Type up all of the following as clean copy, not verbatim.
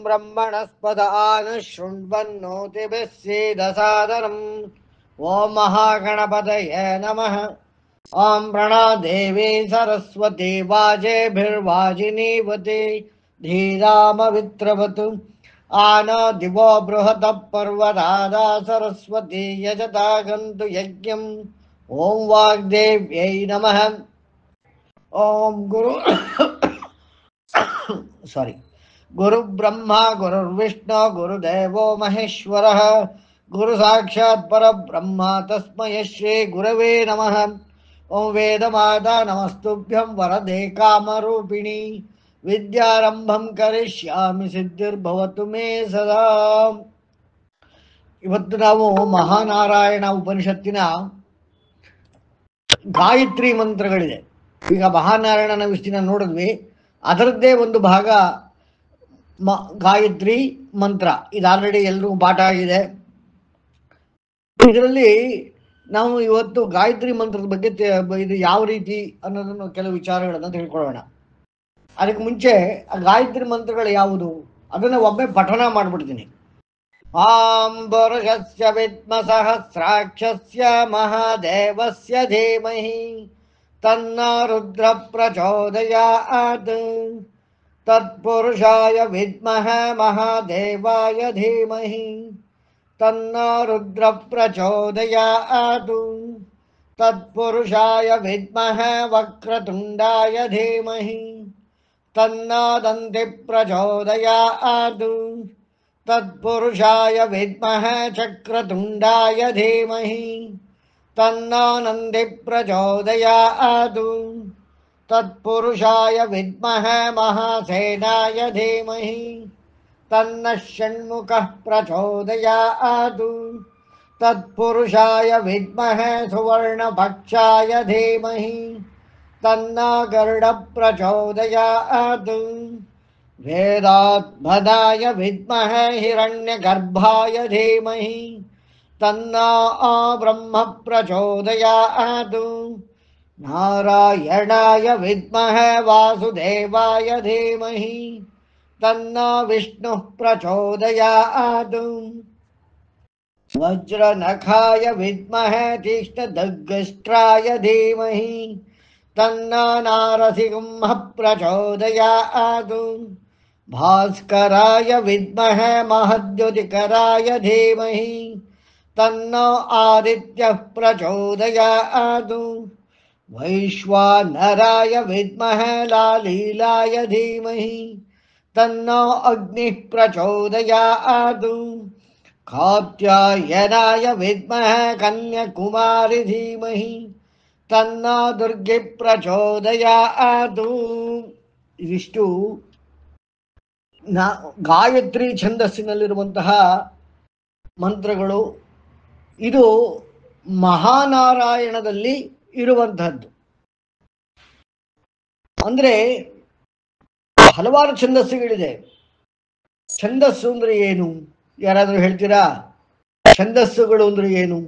ಬ್ರಹ್ಮಣಸ್ಪದ ಶೃಣ್ವನ್ನೋತಿಭಿಃ ಸೇದಸಾದರಂ. ಓಂ ಮಹಾಗಣಪತಯೇ ನಮಃ. ಓಂ ಪ್ರಣಾದೇವಿ ಸರಸ್ವತಿ ವಾಜೇಭಿರ್ವಾಜಿನೀವತಿ ಧೀರಾಮವಿತ್ರವತು. ಆನೋ ದಿವೋ ಬೃಹತ ಪರ್ವತಾದ ಸರಸ್ವತಿ ಯಜತಾ ಗಂತು ಯಜ್ಞಂ. ಓಂ ವಾಗ್ದೇವ್ಯೈ ನಮಃ. ಓಂ ಗುರು ಬ್ರಹ್ಮ ಗುರುರ್ವಿಷ್ಣು ಗುರುದೇವೋ ಮಹೇಶ್ವರ ಗುರು ಸಾಕ್ಷಾತ್ ಪರಬ್ರಹ್ಮ ತಸ್ಮೈ ಶ್ರೀ ಗುರವೇ ನಮಃ. ಓಂ ವೇದಮಾತಾ ನಮಸ್ತುಭ್ಯಂ ವರದೆ ಕಾಮರೂಪಿಣಿ ವಿದ್ಯಾರಂಭಂ ಕರಿಷ್ಯಾಮಿ ಸಿದ್ಧಿರ್ಭವತು ಮೇ ಸದಾ. ಇವತ್ತು ನಾವು ಮಹಾನಾರಾಯಣ ಉಪನಿಷತ್ತಿನ ಗಾಯತ್ರಿ ಮಂತ್ರಗಳಿದೆ. ಈಗ ಮಹಾನಾರಾಯಣನ ವಿಷ್ಟಿನ ನೋಡಿದ್ವಿ, ಅದರದ್ದೇ ಒಂದು ಭಾಗ ಗಾಯತ್ರಿ ಮಂತ್ರ. ಇದು ಆಲ್ರೆಡಿ ಎಲ್ರಿಗೂ ಪಾಠ ಆಗಿದೆ. ಇದರಲ್ಲಿ ನಾವು ಇವತ್ತು ಗಾಯತ್ರಿ ಮಂತ್ರದ ಬಗ್ಗೆ ಇದು ಯಾವ ರೀತಿ ಅನ್ನೋದನ್ನು ಕೆಲವು ವಿಚಾರಗಳನ್ನು ತಿಳ್ಕೊಳ್ಳೋಣ. ಅದಕ್ಕೆ ಮುಂಚೆ ಆ ಗಾಯತ್ರಿ ಮಂತ್ರಗಳು ಯಾವುದು ಅದನ್ನು ಒಮ್ಮೆ ಪಠನ ಮಾಡಿಬಿಡ್ತೀನಿ. ಆಂ ಪುರುಷಸ್ಯ ವಿದ್ಮ ಸಹಸ್ರಾಕ್ಷಸ್ಯ ಮಹಾದೇವಸ್ಯ ಧೀಮಹಿ ತನ್ನೋ ರುದ್ರ ಪ್ರಚೋದಯಾತ್. ತತ್ಪುರುಷಾಯ ವಿದ್ಮಃ ಮಹಾದೇವಾಯ ಧೀಮಹಿ ತನ್ನೋ ರುದ್ರ ಪ್ರಚೋದಯಾತ್. ತತ್ಪುರುಷಾಯ ವಿದ್ಮಃ ವಕ್ರತುಂಡಾಯ ಧೀಮಹಿ ತನ್ನೋ ದಂತಿ ಪ್ರಚೋದಯಾತ್. ತತ್ಪುರುಷಾಯ ವಿದ್ಮಃ ಚಕ್ರತುಂಡಾಯ ಧೀಮಹಿ ತನ್ನೋ ನಂದಿ ಪ್ರಚೋದಯಾತ್. ತತ್ಪುರುಷಾಯ ವಿದ್ಮಃ ಮಹಾಸೇನಾಯ ಧೀಮಹಿ ತನ್ನಃ ಷಣ್ಮುಖಃ ಪ್ರಚೋದಯಾತ್. ತತ್ಪುರುಷಾಯ ವಿದ್ಮಃ ಸುವರ್ಣಭಕ್ಷಾಯ ಧೀಮಹಿ ತನ್ನೋ ಗರುಡ ಪ್ರಚೋದಯಾತ್. ವೇದಾತ್ಮದಾಯ ವಿದ್ಮಃ ಹಿರಣ್ಯಗರ್ಭಾಯ ಧೀಮಹಿ ತನ್ನೋ ಬ್ರಹ್ಮ ಪ್ರಚೋದಯಾತ್. ನಾರಾಯಣಾಯ ವಿದ್ಮಃ ವಾಸುದೇವಾಯ ಧೀಮಹಿ ತನ್ನೋ ವಿಷ್ಣು ಪ್ರಚೋದಯಾತ್. ವಜ್ರನಖಾಯ ವಿದ್ಮಃ ತೀಕ್ಷ್ಣದಗ್ಗಸ್ಟ್ರಾಯ ಧೀಮಹಿ ತನ್ನೋ ನಾರಸಿಂಹ ಪ್ರಚೋದಯಾತ್. ಭಾಸ್ಕರಾಯ ವಿದ್ಮಃ ಮಹದ್ಯುತಿಕರಾಯ ಧೀಮಹಿ ತನ್ನೋ ಆದಿತ್ಯಃ ಪ್ರಚೋದಯಾತ್. ವೈಶ್ವಾನರಾಯ ವಿದ್ಮಃ ಲಾಲೀಲಾಯ ಧೀಮಹಿ ತನ್ನೋ ಅಗ್ನಿಃ ಪ್ರಚೋದಯಾತ್. ಕಾತ್ಯಾಯನಾಯ ವಿದ್ಮಃ ಕನ್ಯಾಕುಮಾರಿ ಧೀಮಹಿ ತನ್ನೋ ದುರ್ಗಿ ಪ್ರಚೋದಯಾತ್. ಇದಿಷ್ಟು ಗಾಯತ್ರಿ ಛಂದಸ್ಸಿನಲ್ಲಿರುವಂತಹ ಮಂತ್ರಗಳು. ಇದು ಮಹಾನಾರಾಯಣದಲ್ಲಿ ಇರುವಂತಹದ್ದು. ಅಂದ್ರೆ ಹಲವಾರು ಛಂದಸ್ಸುಗಳಿದೆ. ಛಂದಸ್ಸು ಅಂದ್ರೆ ಏನು? ಯಾರಾದರೂ ಹೇಳ್ತೀರಾ? ಛಂದಸ್ಸುಗಳು ಅಂದ್ರೆ ಏನು?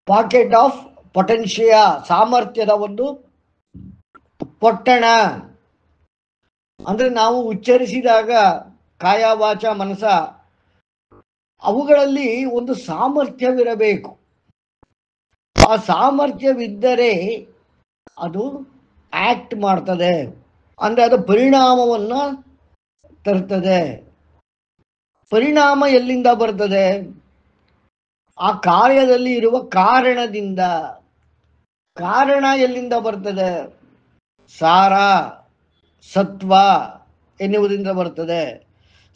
ಪಾಕೆಟ್ ಆಫ್ ಪೊಟೆನ್ಷಿಯಾ, ಸಾಮರ್ಥ್ಯದ ಒಂದು ಪೊಟ್ಟಣ. ಅಂದ್ರೆ ನಾವು ಉಚ್ಚರಿಸಿದಾಗ ಕಾಯ ವಾಚ ಮನಸ ಅವುಗಳಲ್ಲಿ ಒಂದು ಸಾಮರ್ಥ್ಯವಿರಬೇಕು. ಆ ಸಾಮರ್ಥ್ಯವಿದ್ದರೆ ಅದು ಆಕ್ಟ್ ಮಾಡ್ತದೆ, ಅಂದ್ರೆ ಅದು ಪರಿಣಾಮವನ್ನ ತರ್ತದೆ. ಪರಿಣಾಮ ಎಲ್ಲಿಂದ ಬರ್ತದೆ? ಆ ಕಾರ್ಯದಲ್ಲಿ ಇರುವ ಕಾರಣದಿಂದ. ಕಾರಣ ಎಲ್ಲಿಂದ ಬರ್ತದೆ? ಸಾರ, ಸತ್ವ ಎನ್ನುವುದರಿಂದ ಬರ್ತದೆ.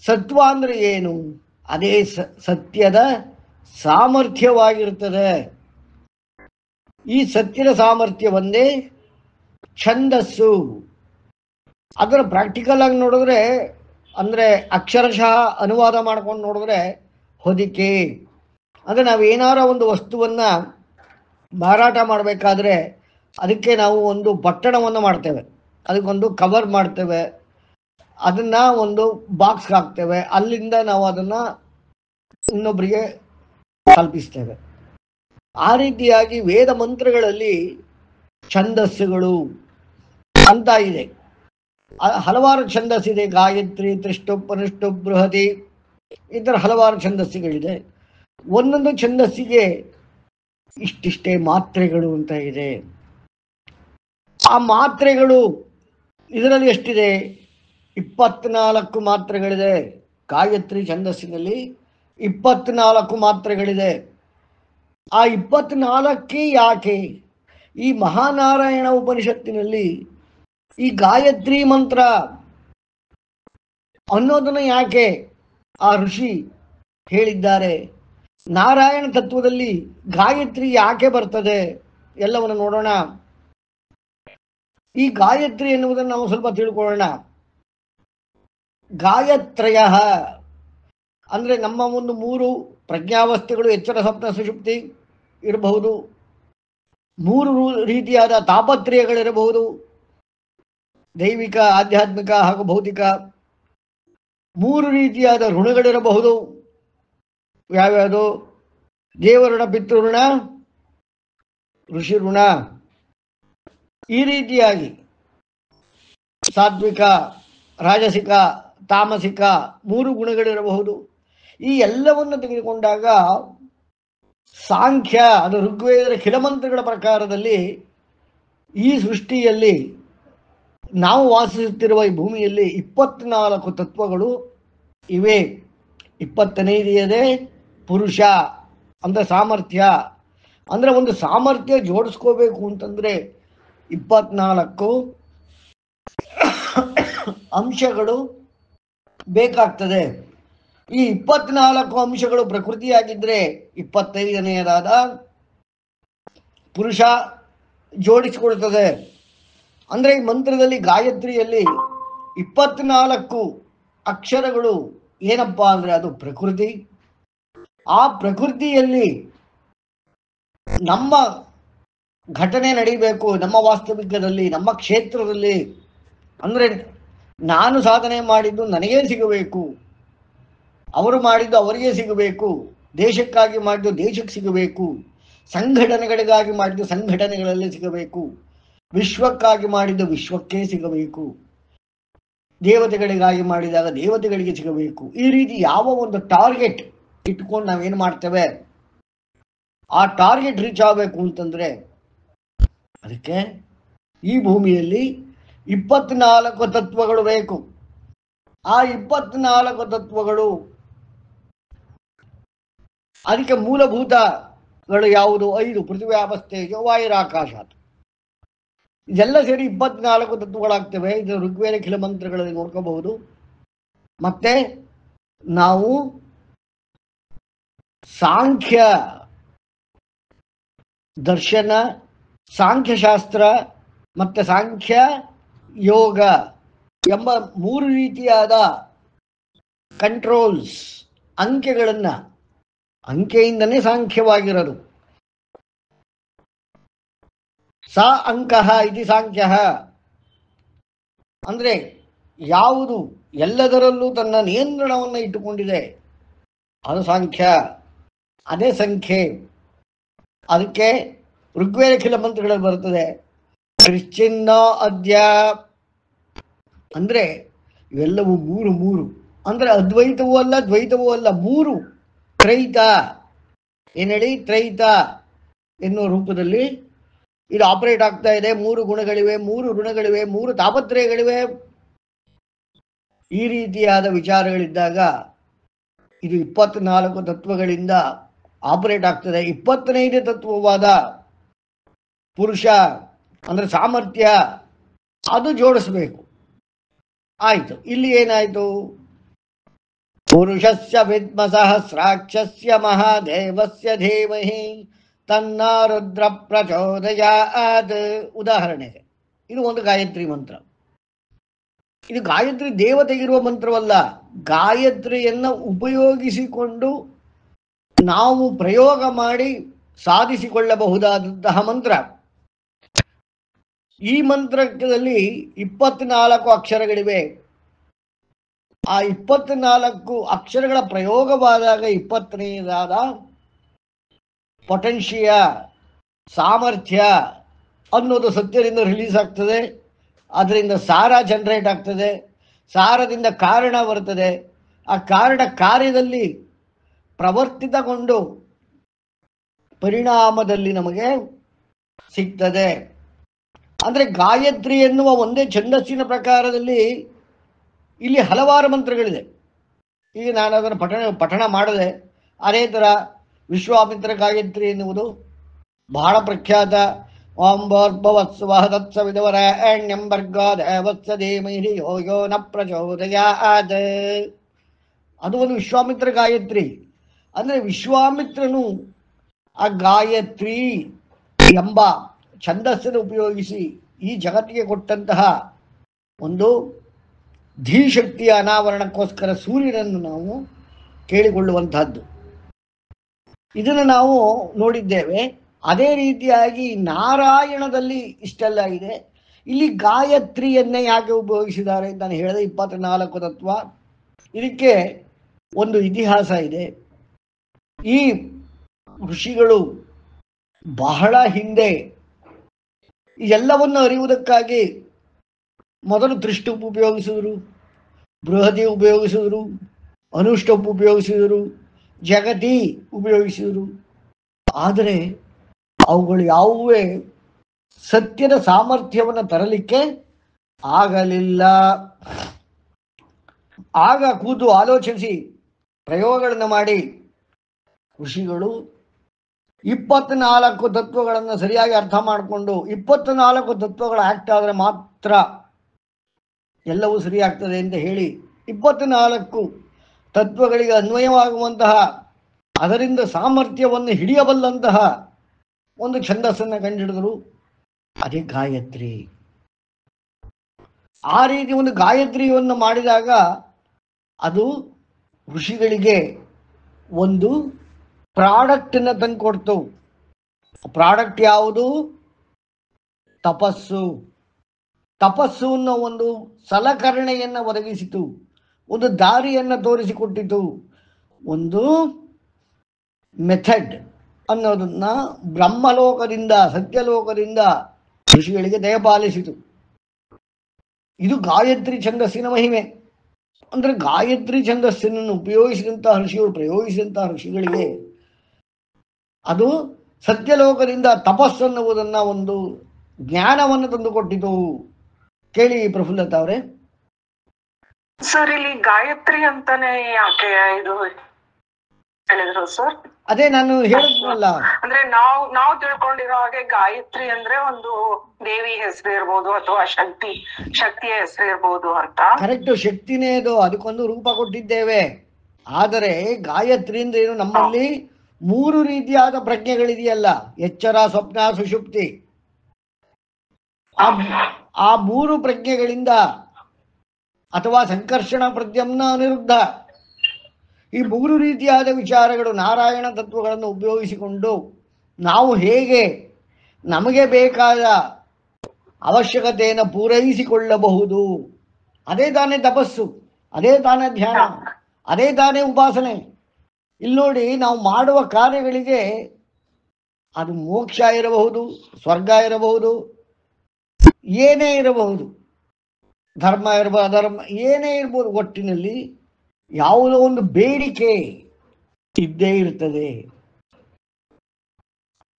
ಸತ್ವ ಅಂದ್ರೆ ಏನು? ಅದೇ ಸತ್ಯದ ಸಾಮರ್ಥ್ಯವಾಗಿರ್ತದೆ. ಈ ಸತ್ಯದ ಸಾಮರ್ಥ್ಯವನ್ನೇ ಛಂದಸ್ಸು. ಅದರ ಪ್ರಾಕ್ಟಿಕಲ್ ಆಗಿ ನೋಡಿದ್ರೆ, ಅಂದ್ರೆ ಅಕ್ಷರಶಃ ಅನುವಾದ ಮಾಡ್ಕೊಂಡು ನೋಡಿದ್ರೆ ಹೊದಿಕೆ. ಅಂದ್ರೆ ನಾವೇನಾರ ಒಂದು ವಸ್ತುವನ್ನ ಮಾರಾಟ ಮಾಡಬೇಕಾದ್ರೆ ಅದಕ್ಕೆ ನಾವು ಒಂದು ಪಟ್ಟಣವನ್ನು ಮಾಡ್ತೇವೆ, ಅದಕ್ಕೊಂದು ಕವರ್ ಮಾಡ್ತೇವೆ, ಅದನ್ನ ಒಂದು ಬಾಕ್ಸ್ ಹಾಕ್ತೇವೆ, ಅಲ್ಲಿಂದ ನಾವು ಅದನ್ನ ಇನ್ನೊಬ್ಬರಿಗೆ ಕಲ್ಪಿಸ್ತೇವೆ. ಆ ರೀತಿಯಾಗಿ ವೇದ ಮಂತ್ರಗಳಲ್ಲಿ ಛಂದಸ್ಸುಗಳು ಅಂತ ಇದೆ. ಹಲವಾರು ಛಂದಸ್ಸಿದೆ. ಗಾಯತ್ರಿ, ತ್ರಿಷ್ಟು, ಪನುಷ್ಟು, ಬೃಹತಿ, ಈ ಥರ ಹಲವಾರು ಛಂದಸ್ಸುಗಳಿದೆ. ಒಂದೊಂದು ಛಂದಸ್ಸಿಗೆ ಇಷ್ಟಿಷ್ಟೇ ಮಾತ್ರೆಗಳು ಅಂತ ಇದೆ. ಆ ಮಾತ್ರೆಗಳು ಇದರಲ್ಲಿ ಎಷ್ಟಿದೆ? 24 ಮಾತ್ರೆಗಳಿದೆ. ಗಾಯತ್ರಿ ಛಂದಸ್ಸಿನಲ್ಲಿ 24 ಮಾತ್ರೆಗಳಿದೆ. ಆ 24 ಯಾಕೆ? ಈ ಮಹಾನಾರಾಯಣ ಉಪನಿಷತ್ತಿನಲ್ಲಿ ಈ ಗಾಯತ್ರಿ ಮಂತ್ರ ಅನ್ನೋದನ್ನು ಯಾಕೆ ಆ ಋಷಿ ಹೇಳಿದ್ದಾರೆ? ನಾರಾಯಣ ತತ್ವದಲ್ಲಿ ಗಾಯತ್ರಿ ಯಾಕೆ ಬರ್ತದೆ? ಎಲ್ಲವನ್ನು ನೋಡೋಣ. ಈ ಗಾಯತ್ರಿ ಎನ್ನುವುದನ್ನು ನಾವು ಸ್ವಲ್ಪ ತಿಳ್ಕೊಳ್ಳೋಣ. ಗಾಯತ್ರಯ ಅಂದರೆ ನಮ್ಮ ಒಂದು 3 ಪ್ರಜ್ಞಾವಸ್ಥೆಗಳು, ಎಚ್ಚರ, ಸ್ವಪ್ನ, ಸುಷುಪ್ತಿ ಇರಬಹುದು. 3 ರೀತಿಯಾದ ತಾಪತ್ರಯಗಳಿರಬಹುದು, ದೈವಿಕ, ಆಧ್ಯಾತ್ಮಿಕ ಹಾಗೂ ಭೌತಿಕ. 3 ರೀತಿಯಾದ ಋಣಗಳಿರಬಹುದು. ಯಾವ್ಯಾವುದು? ದೇವಋಣ, ಪಿತೃಋಣ, ಋಷಿ ಋಣ. ಈ ರೀತಿಯಾಗಿ ಸಾತ್ವಿಕ, ರಾಜಸಿಕ, ತಾಮಸಿಕ 3 ಗುಣಗಳಿರಬಹುದು. ಈ ಎಲ್ಲವನ್ನು ತೆಗೆದುಕೊಂಡಾಗ ಸಾಂಖ್ಯ, ಅದು ಋಗ್ವೇದದ ಖಿಲಮಂತ್ರಗಳ ಪ್ರಕಾರದಲ್ಲಿ ಈ ಸೃಷ್ಟಿಯಲ್ಲಿ ನಾವು ವಾಸಿಸುತ್ತಿರುವ ಈ ಭೂಮಿಯಲ್ಲಿ 24 ತತ್ವಗಳು ಇವೆ. 25ನೇದೇ ಪುರುಷ ಅಂದರೆ ಸಾಮರ್ಥ್ಯ. ಅಂದರೆ ಒಂದು ಸಾಮರ್ಥ್ಯ ಜೋಡಿಸ್ಕೋಬೇಕು ಅಂತಂದರೆ 24 ಅಂಶಗಳು ಬೇಕಾಗ್ತದೆ. ಈ 24 ಅಂಶಗಳು ಪ್ರಕೃತಿಯಾಗಿದ್ದರೆ 25ನೇದಾದ ಪುರುಷ ಜೋಡಿಸಿಕೊಳ್ತದೆ. ಅಂದರೆ ಈ ಮಂತ್ರದಲ್ಲಿ, ಗಾಯತ್ರಿಯಲ್ಲಿ 24 ಅಕ್ಷರಗಳು ಏನಪ್ಪ ಅಂದರೆ ಅದು ಪ್ರಕೃತಿ. ಆ ಪ್ರಕೃತಿಯಲ್ಲಿ ನಮ್ಮ ಘಟನೆ ನಡೀಬೇಕು, ನಮ್ಮ ವಾಸ್ತವಿಕದಲ್ಲಿ, ನಮ್ಮ ಕ್ಷೇತ್ರದಲ್ಲಿ. ಅಂದರೆ ನಾನು ಸಾಧನೆ ಮಾಡಿದ್ದು ನನಗೇ ಸಿಗಬೇಕು, ಅವರು ಮಾಡಿದ್ದು ಅವರಿಗೆ ಸಿಗಬೇಕು, ದೇಶಕ್ಕಾಗಿ ಮಾಡಿದ್ದು ದೇಶಕ್ಕೆ ಸಿಗಬೇಕು, ಸಂಘಟನೆಗಳಿಗಾಗಿ ಮಾಡಿದ್ದು ಸಂಘಟನೆಗಳಲ್ಲಿ ಸಿಗಬೇಕು, ವಿಶ್ವಕ್ಕಾಗಿ ಮಾಡಿದ್ದು ವಿಶ್ವಕ್ಕೇ ಸಿಗಬೇಕು, ದೇವತೆಗಳಿಗಾಗಿ ಮಾಡಿದಾಗ ದೇವತೆಗಳಿಗೆ ಸಿಗಬೇಕು. ಈ ರೀತಿ ಯಾವ ಒಂದು ಟಾರ್ಗೆಟ್ ಇಟ್ಕೊಂಡು ನಾವೇನು ಮಾಡ್ತೇವೆ, ಆ ಟಾರ್ಗೆಟ್ ರೀಚ್ ಆಗಬೇಕು ಅಂತಂದರೆ ಅದಕ್ಕೆ ಈ ಭೂಮಿಯಲ್ಲಿ 24 ತತ್ವಗಳು ಬೇಕು. ಆ 24 ತತ್ವಗಳು ಅದಕ್ಕೆ ಮೂಲಭೂತಗಳು ಯಾವುದು? 5: ಪೃಥ್ವಿ, ಅವಸ್ಥೆಗೆ, ವಾಯುರಾಕಾಶ. ಇದೆಲ್ಲ ಸೇರಿ 24 ತತ್ವಗಳಾಗ್ತವೆ. ಇದು ಋಗ್ವೇದ ಖಿಲಮಂತ್ರಗಳಲ್ಲಿ ನೋಡ್ಕೋಬಹುದು. ಮತ್ತೆ ನಾವು ಸಾಂಖ್ಯ ದರ್ಶನ, ಸಾಂಖ್ಯಶಾಸ್ತ್ರ ಮತ್ತು ಸಾಂಖ್ಯ ಯೋಗ ಎಂಬ 3 ರೀತಿಯಾದ ಕಂಟ್ರೋಲ್ಸ್, ಅಂಕೆಗಳನ್ನು, ಅಂಕೆಯಿಂದನೇ ಸಾಂಖ್ಯವಾಗಿರೋದು. ಸಾ ಅಂಕಃ ಇತಿ ಸಾಂಖ್ಯ ಅಂದರೆ ಯಾವುದು ಎಲ್ಲದರಲ್ಲೂ ತನ್ನ ನಿಯಂತ್ರಣವನ್ನು ಇಟ್ಟುಕೊಂಡಿದೆ ಅದು ಸಾಂಖ್ಯ, ಅದೇ ಸಂಖ್ಯೆ. ಅದಕ್ಕೆ ಋಗ್ವೇದ ಖಿಲ ಮಂತ್ರಗಳಲ್ಲಿ ಬರ್ತದೆ ಕ್ರಿಶ್ಚಿನ್ನ ಅದ್ಯ ಅಂದರೆ ಇವೆಲ್ಲವೂ 3 ಅಂದರೆ ಅದ್ವೈತವೂ ಅಲ್ಲ ದ್ವೈತವೂ ಅಲ್ಲ, 3 ತ್ರೈತ. ಏನು ಹೇಳಿ? ತ್ರೈತ ಎನ್ನುವ ರೂಪದಲ್ಲಿ ಇದು ಆಪರೇಟ್ ಆಗ್ತಾ ಇದೆ. 3 ಗುಣಗಳಿವೆ, 3 ಋಣಗಳಿವೆ, 3 ತಾಪತ್ರಯಗಳಿವೆ. ಈ ರೀತಿಯಾದ ವಿಚಾರಗಳಿದ್ದಾಗ ಇದು 24 ತತ್ವಗಳಿಂದ ಆಪರೇಟ್ ಆಗ್ತದೆ. 25ನೇ ತತ್ವವಾದ ಪುರುಷ ಅಂದರೆ ಸಾಮರ್ಥ್ಯ, ಅದು ಜೋಡಿಸ್ಬೇಕು. ಆಯಿತು. ಇಲ್ಲಿ ಏನಾಯಿತು? ಪುರುಷಸ್ಯ ವಿದ್ಮ ಸಹಸ್ರಾಕ್ಷಸ್ಯ ಮಹಾದೇವಸ್ಯ ಧೀಮಹಿ ತನ್ನ ರುದ್ರ ಪ್ರಚೋದಯಾತ್. ಉದಾಹರಣೆಗೆ ಇದು ಒಂದು ಗಾಯತ್ರಿ ಮಂತ್ರ. ಇದು ಗಾಯತ್ರಿ ದೇವತೆಗಿರುವ ಮಂತ್ರವಲ್ಲ, ಗಾಯತ್ರಿಯನ್ನು ಉಪಯೋಗಿಸಿಕೊಂಡು ನಾವು ಪ್ರಯೋಗ ಮಾಡಿ ಸಾಧಿಸಿಕೊಳ್ಳಬಹುದಾದಂತಹ ಮಂತ್ರ. ಈ ಮಂತ್ರದಲ್ಲಿ 24 ಅಕ್ಷರಗಳಿವೆ. ಆ 24 ಅಕ್ಷರಗಳ ಪ್ರಯೋಗವಾದಾಗ 20ನೇದಾದ ಪೊಟೆನ್ಷಿಯ, ಸಾಮರ್ಥ್ಯ ಅನ್ನೋದು ಸತ್ಯದಿಂದ ರಿಲೀಸ್ ಆಗ್ತದೆ. ಅದರಿಂದ ಸಾರ ಜನರೇಟ್ ಆಗ್ತದೆ, ಸಾರದಿಂದ ಕಾರಣ ಬರ್ತದೆ, ಆ ಕಾರಣ ಕಾರ್ಯದಲ್ಲಿ ಪ್ರವರ್ತಿತಗೊಂಡು ಪರಿಣಾಮದಲ್ಲಿ ನಮಗೆ ಸಿಗ್ತದೆ. ಅಂದರೆ ಗಾಯತ್ರಿ ಎನ್ನುವ ಒಂದೇ ಛಂದಸ್ಸಿನ ಪ್ರಕಾರದಲ್ಲಿ ಇಲ್ಲಿ ಹಲವಾರು ಮಂತ್ರಗಳಿದೆ. ಈಗ ನಾನು ಅದನ್ನು ಪಠಣ ಮಾಡದೆ, ಅದೇ ಥರ ವಿಶ್ವಾಮಿತ್ರ ಗಾಯತ್ರಿ ಎನ್ನುವುದು ಬಹಳ ಪ್ರಖ್ಯಾತ. ಓಂ ಭೋರ್ಭವತ್ಸುವಃ ತತ್ಸವಿದುವರೆಣ್ಯಂ ಭರ್ಗೋ ದೇವಸ್ಯ ಧೀಮಹಿ ಯೋ ಯೋ ನ ಪ್ರಚೋದಯಾತ್. ಅದು ಒಂದು ವಿಶ್ವಾಮಿತ್ರ ಗಾಯತ್ರಿ. ಅಂದರೆ ವಿಶ್ವಾಮಿತ್ರನು ಆ ಗಾಯತ್ರಿ ಎಂಬ ಛಂದಸ್ಸನ್ನು ಉಪಯೋಗಿಸಿ ಈ ಜಗತ್ತಿಗೆ ಕೊಟ್ಟಂತಹ ಒಂದು ಧೀಶಕ್ತಿಯ ಅನಾವರಣಕ್ಕೋಸ್ಕರ ಸೂರ್ಯನನ್ನು ನಾವು ಕೇಳಿಕೊಳ್ಳುವಂತಹದ್ದು, ಇದನ್ನು ನಾವು ನೋಡಿದ್ದೇವೆ. ಅದೇ ರೀತಿಯಾಗಿ ನಾರಾಯಣದಲ್ಲಿ ಇಷ್ಟೆಲ್ಲ ಇದೆ. ಇಲ್ಲಿ ಗಾಯತ್ರಿಯನ್ನೇ ಯಾಕೆ ಉಪಯೋಗಿಸಿದ್ದಾರೆ ಅಂತ ನಾನು ಹೇಳಿದೆ. 24 ತತ್ವ. ಇದಕ್ಕೆ ಒಂದು ಇತಿಹಾಸ ಇದೆ. ಈ ಋಷಿಗಳು ಬಹಳ ಹಿಂದೆ ಎಲ್ಲವನ್ನು ಅರಿಯುವುದಕ್ಕಾಗಿ ಮೊದಲು ತ್ರಿಷ್ಟುಪ್ ಉಪಯೋಗಿಸಿದರು, ಬೃಹತಿ ಉಪಯೋಗಿಸಿದರು, ಅನುಷ್ಟುಪ್ ಉಪಯೋಗಿಸಿದರು, ಜಗತಿ ಉಪಯೋಗಿಸಿದರು. ಆದರೆ ಅವುಗಳು ಯಾವುವೇ ಸತ್ಯದ ಸಾಮರ್ಥ್ಯವನ್ನು ತರಲಿಕ್ಕೆ ಆಗಲಿಲ್ಲ. ಆಗ ಕೂತು ಆಲೋಚಿಸಿ ಪ್ರಯೋಗಗಳನ್ನು ಮಾಡಿ ಋಷಿಗಳು 24 ತತ್ವಗಳನ್ನು ಸರಿಯಾಗಿ ಅರ್ಥ ಮಾಡಿಕೊಂಡು 24 ತತ್ವಗಳು ಆಕ್ಟ್ ಆದರೆ ಮಾತ್ರ ಎಲ್ಲವೂ ಸರಿಯಾಗ್ತದೆ ಅಂತ ಹೇಳಿ 24 ತತ್ವಗಳಿಗೆ ಅನ್ವಯವಾಗುವಂತಹ, ಅದರಿಂದ ಸಾಮರ್ಥ್ಯವನ್ನು ಹಿಡಿಯಬಲ್ಲಂತಹ ಒಂದು ಛಂದಸ್ಸನ್ನು ಕಂಡುಹಿಡಿದರು. ಅದೇ ಗಾಯತ್ರಿ. ಆ ರೀತಿ ಒಂದು ಗಾಯತ್ರಿಯನ್ನು ಮಾಡಿದಾಗ ಅದು ಋಷಿಗಳಿಗೆ ಒಂದು ಪ್ರಾಡಕ್ಟನ್ನು ತಂದುಕೊಡ್ತು. ಪ್ರಾಡಕ್ಟ್ ಯಾವುದು? ತಪಸ್ಸು. ತಪಸ್ಸು ಅನ್ನೋ ಒಂದು ಸಲಕರಣೆಯನ್ನು ಒದಗಿಸಿತು, ಒಂದು ದಾರಿಯನ್ನು ತೋರಿಸಿಕೊಟ್ಟಿತು, ಒಂದು ಮೆಥಡ್ ಅನ್ನೋದನ್ನ ಬ್ರಹ್ಮಲೋಕದಿಂದ, ಸತ್ಯಲೋಕದಿಂದ ಋಷಿಗಳಿಗೆ ದಯಪಾಲಿಸಿತು. ಇದು ಗಾಯತ್ರಿ ಛಂದಸ್ಸಿನ ಮಹಿಮೆ. ಅಂದರೆ ಗಾಯತ್ರಿ ಛಂದಸ್ಸಿನನ್ನು ಉಪಯೋಗಿಸಿದಂತಹ ಋಷಿಗಳು, ಪ್ರಯೋಗಿಸಿದಂತಹ ಋಷಿಗಳಿಗೆ ಅದು ಸತ್ಯಲೋಕದಿಂದ ತಪಸ್ಸನ್ನುವುದನ್ನು, ಒಂದು ಜ್ಞಾನವನ್ನು ತಂದುಕೊಟ್ಟಿತು. ಕೇಳಿ ಪ್ರಫುಲ್ಲತಾ ಅವರೇ. ಸರ್, ಇಲ್ಲಿ ಗಾಯತ್ರಿ ಅಂತಾನೆ ಯಾಕೆ ಇದು ಹೇಳಿದ್ರು ಸರ್? ಅದೇ ನಾನು ಹೇಳಿದ್ನಲ್ಲ, ಅಂದ್ರೆ ನಾವು ತಿಳ್ಕೊಂಡಿರೋ ಹಾಗೆ ಗಾಯತ್ರಿ ಅಂದ್ರೆ ಒಂದು ದೇವಿ ಹೆಸರು ಇರ್ಬೋದು ಅಥವಾ ಶಕ್ತಿಯ ಹೆಸರು ಇರ್ಬೋದು ಅಂತ. ಕರೆಕ್ಟ್, ಶಕ್ತಿನೇ ಅದು, ಅದಕ್ಕೊಂದು ರೂಪ ಕೊಟ್ಟಿದ್ದೇವೆ. ಆದರೆ ಗಾಯತ್ರಿ ಅಂದ್ರೆ ಏನು? ನಮ್ಮಲ್ಲಿ 3 ರೀತಿಯಾದ ಪ್ರಜ್ಞೆಗಳಿದೆಯಲ್ಲ, ಎಚ್ಚರ, ಸ್ವಪ್ನ, ಸುಷುಪ್ತಿ. ಆ 3 ಪ್ರಜ್ಞೆಗಳಿಂದ ಅಥವಾ ಸಂಕರ್ಷಣ, ಪ್ರದ್ಯುಮ್ನ, ಅನಿರುದ್ಧ, ಈ 3 ರೀತಿಯಾದ ವಿಚಾರಗಳು, ನಾರಾಯಣ ತತ್ವಗಳನ್ನು ಉಪಯೋಗಿಸಿಕೊಂಡು ನಾವು ಹೇಗೆ ನಮಗೆ ಬೇಕಾದ ಅವಶ್ಯಕತೆಯನ್ನು ಪೂರೈಸಿಕೊಳ್ಳಬಹುದು. ಅದೇ ತಾನೇ ತಪಸ್ಸು, ಅದೇ ತಾನೇ ಧ್ಯಾನ, ಅದೇ ತಾನೇ ಉಪಾಸನೆ. ಇಲ್ಲಿ ನೋಡಿ, ನಾವು ಮಾಡುವ ಕಾರ್ಯಗಳಿಗೆ ಅದು ಮೋಕ್ಷ ಇರಬಹುದು, ಸ್ವರ್ಗ ಇರಬಹುದು, ಏನೇ ಇರಬಹುದು, ಧರ್ಮ ಇರಬಹುದು, ಅಧರ್ಮ ಏನೇ ಇರ್ಬೋದು, ಒಟ್ಟಿನಲ್ಲಿ ಯಾವುದೋ ಒಂದು ಬೇಡಿಕೆ ಇದ್ದೇ ಇರ್ತದೆ.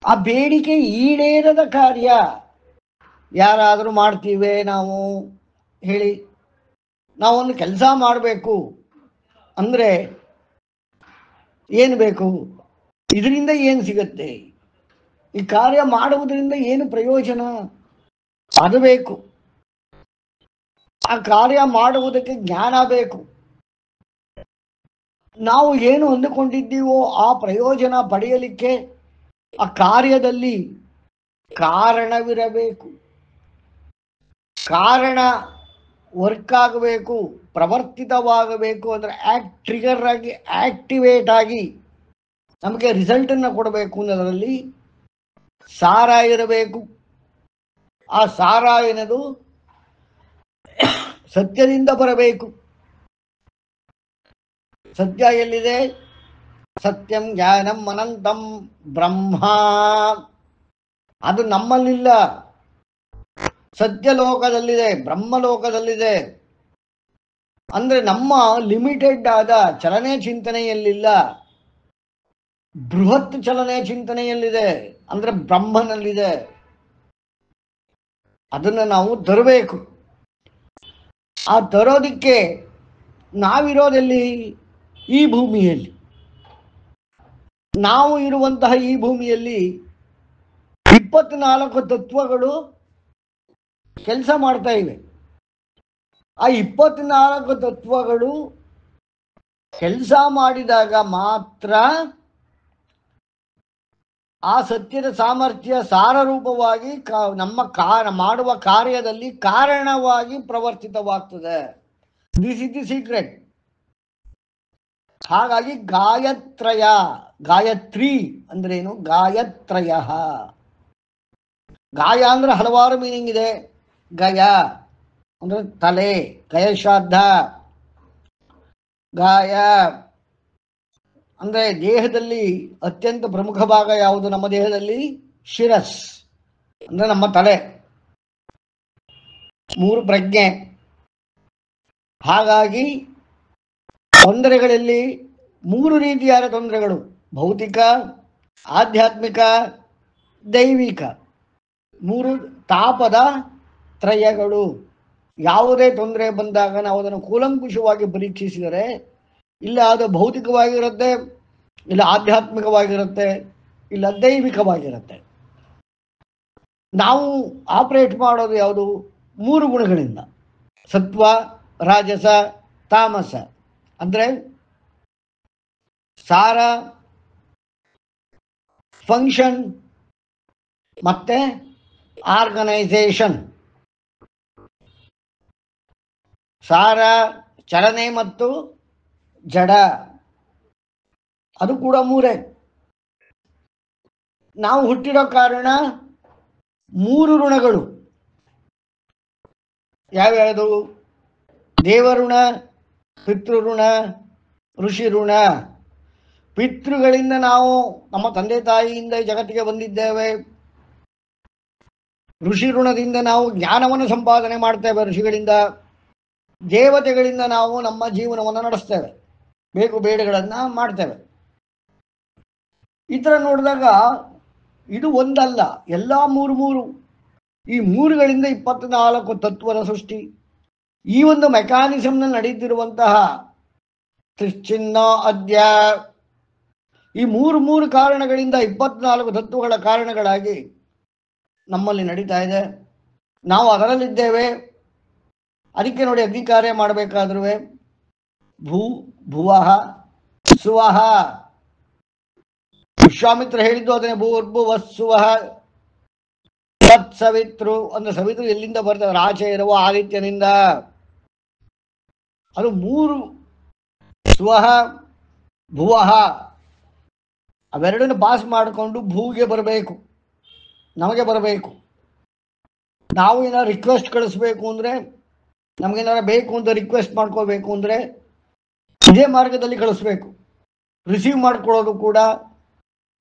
ಆ ಬೇಡಿಕೆ ಈಡೇರದ ಕಾರ್ಯ ಯಾರಾದರೂ ಮಾಡ್ತೀವಿ ನಾವು ಹೇಳಿ? ನಾವೊಂದು ಕೆಲಸ ಮಾಡಬೇಕು ಅಂದರೆ ಏನು ಬೇಕು? ಇದರಿಂದ ಏನು ಸಿಗತ್ತೆ? ಈ ಕಾರ್ಯ ಮಾಡುವುದರಿಂದ ಏನು ಪ್ರಯೋಜನ? ಅದು ಬೇಕು. ಆ ಕಾರ್ಯ ಮಾಡುವುದಕ್ಕೆ ಜ್ಞಾನ ಬೇಕು. ನಾವು ಏನು ಅಂದುಕೊಂಡಿದ್ದೀವೋ ಆ ಪ್ರಯೋಜನ ಪಡೆಯಲಿಕ್ಕೆ ಆ ಕಾರ್ಯದಲ್ಲಿ ಕಾರಣವಿರಬೇಕು. ಕಾರಣ ವರ್ಕ್ ಆಗಬೇಕು, ಪ್ರವರ್ತಿತವಾಗಬೇಕು. ಅಂದರೆ ಟ್ರಿಗರ್ ಆಗಿ, ಆಕ್ಟಿವೇಟ್ ಆಗಿ ನಮಗೆ ರಿಸಲ್ಟನ್ನು ಕೊಡಬೇಕು ಅನ್ನೋದರಲ್ಲಿ ಸಾರ ಇರಬೇಕು. ಆ ಸಾರ ಏನದು? ಸತ್ಯದಿಂದ ಬರಬೇಕು. ಸತ್ಯ ಎಲ್ಲಿದೆ? ಸತ್ಯಂ ಜ್ಞಾನಂ ಅನಂತಂ ಬ್ರಹ್ಮ. ಅದು ನಮ್ಮಲ್ಲಿಲ್ಲ. ಸತ್ಯಲೋಕದಲ್ಲಿದೆ, ಬ್ರಹ್ಮಲೋಕದಲ್ಲಿದೆ. ಅಂದ್ರೆ ನಮ್ಮ ಲಿಮಿಟೆಡ್ ಆದ ಚಲನೆ ಚಿಂತನೆಯಲ್ಲಿಲ್ಲ, ಬೃಹತ್ ಚಲನೆ ಚಿಂತನೆಯಲ್ಲಿದೆ, ಅಂದ್ರೆ ಬ್ರಹ್ಮನಲ್ಲಿದೆ. ಅದನ್ನ ನಾವು ತರಬೇಕು. ಆ ತರೋದಿಕ್ಕೆ ನಾವಿರೋದೆಲ್ಲಿ? ಈ ಭೂಮಿಯಲ್ಲಿ. ನಾವು ಇರುವಂತಹ ಈ ಭೂಮಿಯಲ್ಲಿ 24 ತತ್ವಗಳು ಕೆಲಸ ಮಾಡ್ತಾ ಇವೆ. ಆ 24 ತತ್ವಗಳು ಕೆಲಸ ಮಾಡಿದಾಗ ಮಾತ್ರ ಆ ಸತ್ಯದ ಸಾಮರ್ಥ್ಯ ಸಾರರೂಪವಾಗಿ ನಮ್ಮ ಮಾಡುವ ಕಾರ್ಯದಲ್ಲಿ ಕಾರಣವಾಗಿ ಪ್ರವರ್ತಿತವಾಗ್ತದೆ. This is the secret. ಹಾಗಾಗಿ ಗಾಯತ್ರಯ, ಗಾಯತ್ರಿ ಅಂದ್ರೇನು? ಗಾಯತ್ರಯ. ಗಾಯ ಅಂದ್ರೆ ಹಲವಾರು ಮೀನಿಂಗ್ ಇದೆ. ಗಯ ಅಂದ್ರೆ ತಲೆ, ಗಯ ಶ್ರಾದ್ದ. ಗಾಯ ಅಂದ್ರೆ ದೇಹದಲ್ಲಿ ಅತ್ಯಂತ ಪ್ರಮುಖ ಭಾಗ ಯಾವುದು? ನಮ್ಮ ದೇಹದಲ್ಲಿ ಶಿರಸ್ ಅಂದ್ರೆ ನಮ್ಮ ತಲೆ, 3 ಪ್ರಜ್ಞೆ. ಹಾಗಾಗಿ ತೊಂದರೆಗಳಲ್ಲಿ 3 ರೀತಿಯಾದ ತೊಂದರೆಗಳು: ಭೌತಿಕ, ಆಧ್ಯಾತ್ಮಿಕ, ದೈವಿಕ. 3 ತಾಪದ ತ್ರಯಗಳು. ಯಾವುದೇ ತೊಂದರೆ ಬಂದಾಗ ನಾವು ಅದನ್ನು ಕೂಲಂಕುಷವಾಗಿ ಪರೀಕ್ಷಿಸಿದರೆ, ಇಲ್ಲ ಅದು ಭೌತಿಕವಾಗಿರುತ್ತೆ, ಇಲ್ಲ ಆಧ್ಯಾತ್ಮಿಕವಾಗಿರುತ್ತೆ, ಇಲ್ಲ ದೈವಿಕವಾಗಿರುತ್ತೆ. ನಾವು ಆಪರೇಟ್ ಮಾಡೋದು ಯಾವುದು? 3 ಗುಣಗಳಿಂದ: ಸತ್ವ, ರಾಜಸ, ತಾಮಸ. ಅಂದ್ರೆ ಸಾರ, ಫಂಕ್ಷನ್ ಮತ್ತೆ ಆರ್ಗನೈಸೇಷನ್. ಸಾರ, ಚಲನೆ ಮತ್ತು ಜಡ, ಅದು ಕೂಡ 3. ನಾವು ಹುಟ್ಟಿರೋ ಕಾರಣ 3 ಋಣಗಳು. ಯಾವ್ಯಾವುದು? ದೇವಋಣ, ಪಿತೃಋಣ, ಋಷಿ ಋಣ. ಪಿತೃಗಳಿಂದ ನಾವು ನಮ್ಮ ತಂದೆ ತಾಯಿಯಿಂದ ಜಗತ್ತಿಗೆ ಬಂದಿದ್ದೇವೆ. ಋಷಿ ಋಣದಿಂದ ನಾವು ಜ್ಞಾನವನ್ನು ಸಂಪಾದನೆ ಮಾಡ್ತೇವೆ ಋಷಿಗಳಿಂದ. ದೇವತೆಗಳಿಂದ ನಾವು ನಮ್ಮ ಜೀವನವನ್ನು ನಡೆಸ್ತೇವೆ, ಬೇಕು ಬೇಡಗಳನ್ನು ಮಾಡ್ತೇವೆ. ಈ ಥರ ನೋಡಿದಾಗ ಇದು ಒಂದಲ್ಲ, ಎಲ್ಲ 3. ಈ 3ಗಳಿಂದ 24 ತತ್ವದ ಸೃಷ್ಟಿ. ಈ ಒಂದು ಮೆಕ್ಯಾನಿಸಮ್ನಲ್ಲಿ ನಡೀತಿರುವಂತಹ ತಿಶ್ಚಿನ್ನ ಅದ್ಯ, ಈ 3 ಕಾರಣಗಳಿಂದ 24 ತತ್ವಗಳ ಕಾರಣಗಳಾಗಿ ನಮ್ಮಲ್ಲಿ ನಡೀತಾ ಇದೆ. ನಾವು ಅದರಲ್ಲಿದ್ದೇವೆ. ಅದಕ್ಕೆ ನೋಡಿ, ಅಗ್ನಿ ಕಾರ್ಯ ಮಾಡಬೇಕಾದ್ರೂ ಭೂ ಭುವಃ ಸುವಃ. ವಿಶ್ವಾಮಿತ್ರ ಹೇಳಿದ್ದು ಅದನ್ನೇ, ಭೂರ್ಭುವಃ ಸುವಃ ತತ್ಸವಿತೃ. ಅಂದ್ರೆ ಸವಿತೃ ಎಲ್ಲಿಂದ ಬರ್ತದೆ? ರಾಚೆ ಇರುವ ಆದಿತ್ಯನಿಂದ. ಅದು 3 ಸ್ವಃ ಭುವಃ, ಅವೆರಡನ್ನು ಪಾಸ್ ಮಾಡಿಕೊಂಡು ಭೂಗೆ ಬರಬೇಕು, ನಮಗೆ ಬರಬೇಕು. ನಾವು ಏನಾದ್ರು ರಿಕ್ವೆಸ್ಟ್ ಕಳಿಸ್ಬೇಕು ಅಂದರೆ, ನಮಗೇನಾರು ಬೇಕು ಅಂತ ರಿಕ್ವೆಸ್ಟ್ ಮಾಡ್ಕೋಬೇಕು ಅಂದರೆ ಇದೇ ಮಾರ್ಗದಲ್ಲಿ ಕಳಿಸ್ಬೇಕು. ರಿಸೀವ್ ಮಾಡ್ಕೊಳ್ಳೋದು ಕೂಡ